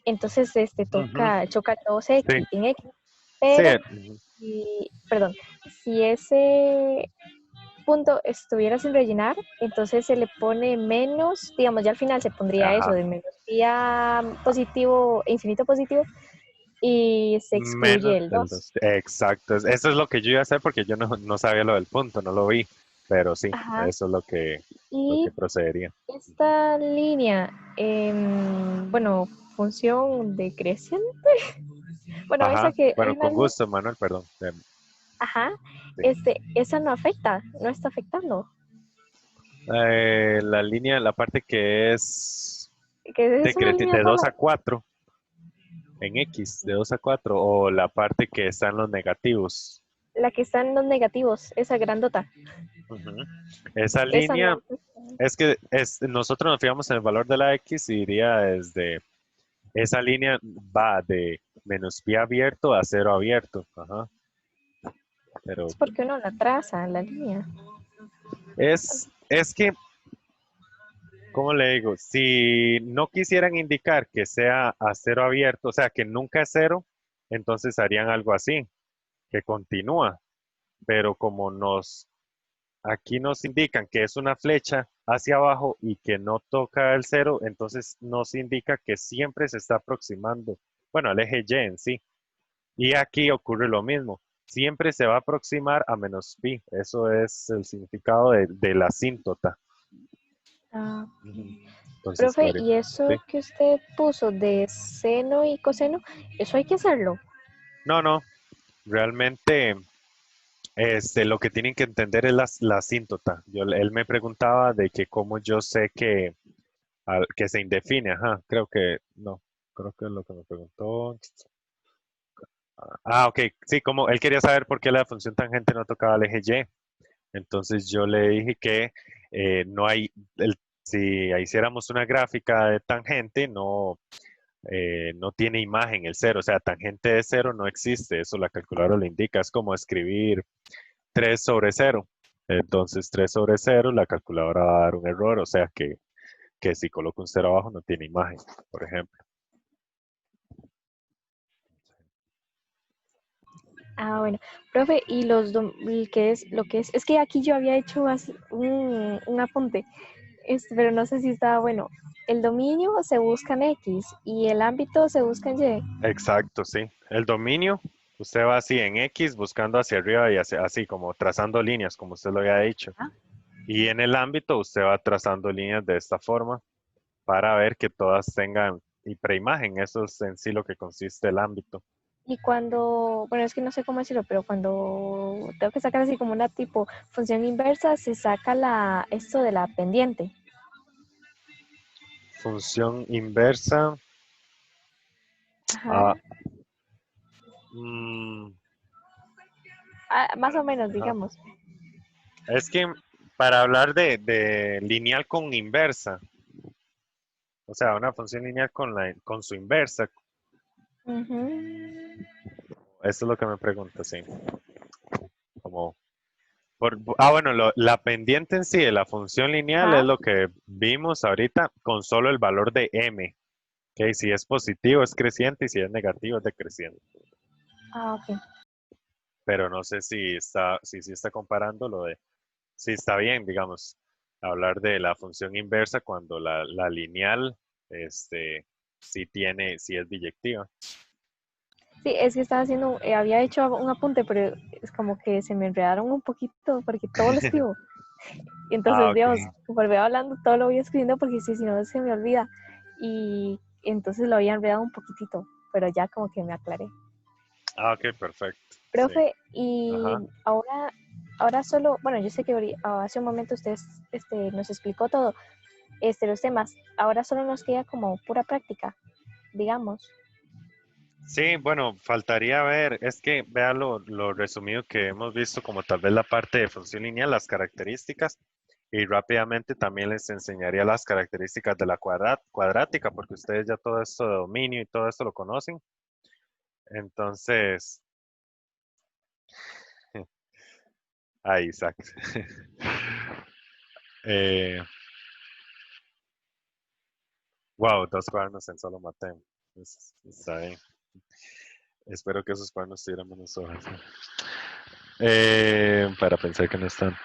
entonces, choca todos X, Sí, en X. sí. Pero, perdón, si ese punto estuviera sin rellenar, entonces se le pone menos, digamos, ya al final se pondría eso Ajá. de menos pi a positivo, infinito positivo, y se excluye Menos el el 2. 2. Exacto. Eso es lo que yo iba a hacer porque yo no sabía lo del punto, no lo vi. Pero sí, Ajá. eso es lo que Y procedería. esta línea, bueno, función decreciente. Bueno, esa Ajá, que hay bueno, una con línea, gusto, Manuel, perdón. ajá, Sí. esa no afecta, no está afectando. La línea, la parte que es Que es una línea de 2 a rara, 4 en X, de 2 a 4 o la parte que está en los negativos. la que está en los negativos, esa grandota. Ujú. Esa Esa no línea, afecta. es que nosotros nos fijamos en el valor de la X y iría desde, esa línea va de menos pi abierto a cero abierto. Ajá. Pero Es porque uno la traza, la línea. es que, ¿cómo le digo? Si no quisieran indicar que sea a cero abierto, o sea, que nunca es cero, entonces harían algo así, que continúa. Pero como aquí nos indican que es una flecha hacia abajo y que no toca el cero, entonces nos indica que siempre se está aproximando, bueno, al eje Y en sí. Y aquí ocurre lo mismo. Siempre se va a aproximar a menos pi. Eso es el significado de la asíntota. Ah, Ujú. Entonces, profe, claro, ¿y eso sí. que usted puso de seno y coseno, eso hay que hacerlo? No, no, realmente lo que tienen que entender es la asíntota. Él me preguntaba de que cómo yo sé que se indefine, ajá, no, creo que es lo que me preguntó. Ok, sí, como él quería saber por qué la función tangente no tocaba el eje Y. Entonces yo le dije que no hay, si hiciéramos una gráfica de tangente, no tiene imagen el cero, o sea, tangente de cero no existe, eso la calculadora lo indica, es como escribir 3 sobre cero. Entonces 3 sobre cero, la calculadora va a dar un error, o sea que si coloco un cero abajo no tiene imagen, por ejemplo. Ah, bueno, profe, y lo que es que aquí yo había hecho un apunte, pero no sé si estaba bueno. El dominio se busca en X y el ámbito se busca en Y. Exacto, sí. El dominio, usted va así en X buscando hacia arriba y así como trazando líneas, como usted lo había dicho. Ah, Y en el ámbito usted va trazando líneas de esta forma para ver que todas tengan y preimagen. Eso es en sí lo que consiste el ámbito. y cuando, bueno, es que no sé cómo decirlo, pero cuando tengo que sacar así como una tipo función inversa, se saca esto de la pendiente. Función inversa. Ajá. ah, mm, Ah, más o menos, ajá. digamos. Es que para hablar de lineal con inversa, o sea, una función lineal con su inversa, Ujú. eso es lo que me pregunta, sí. Como bueno, la pendiente en sí de la función lineal es Ajá. lo que vimos ahorita con solo el valor de m. ¿Ok? Si es positivo es creciente y si es negativo es decreciente. Ah, ok. Pero no sé si está comparando si está bien, digamos, hablar de la función inversa cuando la lineal, si es biyectiva. Sí, es que estaba haciendo, había hecho un apunte, pero es como que se me enredaron un poquito porque todo lo escribo. Y Ah, entonces, ok. Dios, conforme va hablando, todo lo voy escribiendo porque si no se me olvida. Y entonces lo había enredado un poquitito, pero ya como que me aclaré. Ah, ok, perfecto. Sí. Profe, y Ajá. ahora solo, bueno, yo sé que hace un momento usted nos explicó todo, los temas. Ahora solo nos queda como pura práctica, digamos. Sí, bueno, faltaría ver, es que vea lo resumido que hemos visto como tal vez la parte de función lineal, las características, y rápidamente también les enseñaría las características de la cuadrática, porque ustedes ya todo esto de dominio y todo esto lo conocen. Entonces, ahí, exacto. Eh, wow, 2 cuadernos en solo Mateo. Está bien. Espero que esos cuadernos tuvieran menos hojas. Para pensar que no están.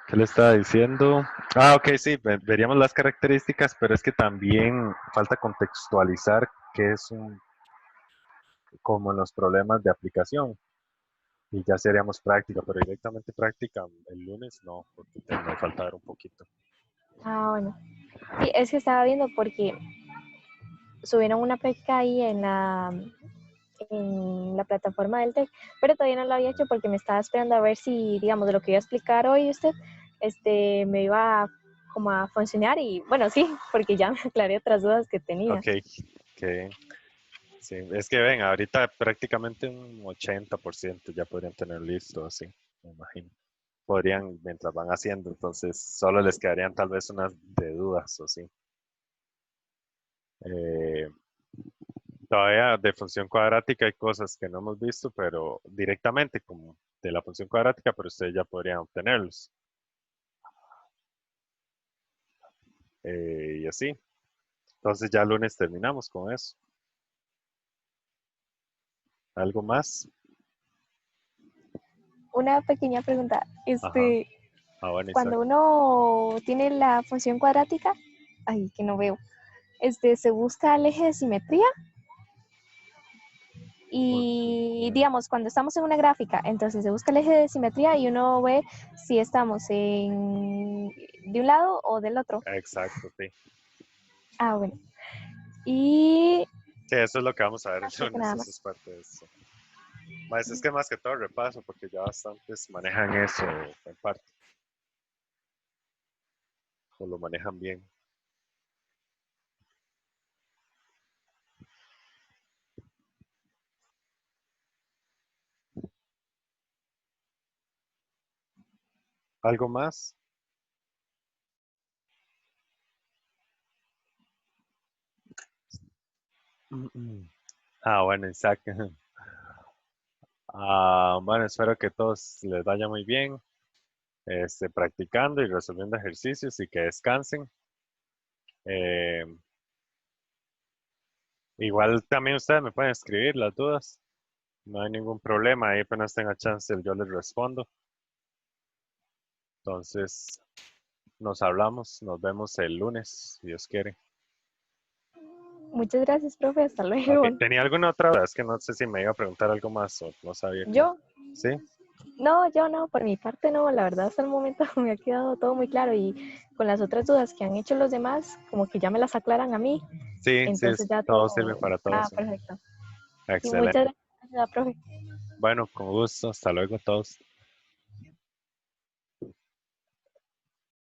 ¿Qué le estaba diciendo? Ah, ok, sí, veríamos las características, pero es que también falta contextualizar qué es como en los problemas de aplicación. Y ya seríamos práctica, pero directamente práctica el lunes no, porque me falta ver un poquito. Ah, bueno. Sí, es que estaba viendo porque subieron una práctica ahí en la plataforma del TEC, pero todavía no lo había hecho porque me estaba esperando a ver si, digamos, de lo que iba a explicar hoy usted, me iba como a funcionar y bueno, sí, porque ya me aclaré otras dudas que tenía. Ok, que sí, es que ven, ahorita prácticamente un 80% ya podrían tener listo, así, me imagino. Podrían, mientras van haciendo, entonces solo les quedarían tal vez unas de dudas o sí. Eh, Todavía de función cuadrática hay cosas que no hemos visto, pero directamente como de la función cuadrática, pero ustedes ya podrían obtenerlos. Y así. Entonces ya el lunes terminamos con eso. ¿Algo más? Una pequeña pregunta, Ajá. Ah, bueno, Isaac. cuando uno tiene la función cuadrática, ay, que no veo, se busca el eje de simetría y digamos, cuando estamos en una gráfica, entonces se busca el eje de simetría y uno ve si estamos de un lado o del otro. Exacto, sí. Ah, bueno. Y Sí, eso es lo que vamos a ver el creo que lunes, nada eso es más. parte de eso. Más es que más que todo repaso, porque ya bastantes manejan eso en parte, o lo manejan bien. ¿Algo más? Ah, bueno, Isaac. Bueno, espero que todos les vaya muy bien, practicando y resolviendo ejercicios y que descansen. Eh, Igual también ustedes me pueden escribir las dudas, no hay ningún problema, ahí apenas tenga chance yo les respondo. Entonces, nos hablamos, nos vemos el lunes, si Dios quiere. Muchas gracias, profe. Hasta Ok, luego. ¿tenía alguna otra duda? Es que no sé si me iba a preguntar algo más o no sabía qué. ¿Yo? ¿Sí? No, yo no, por mi parte no, la verdad hasta el momento me ha quedado todo muy claro y con las otras dudas que han hecho los demás, como que ya me las aclaran a mí, Sí, sí, entonces ya todo sirve todo para todo, está sí. perfecto. Y muchas Excelente. gracias, profe. Bueno, con gusto, hasta luego a todos.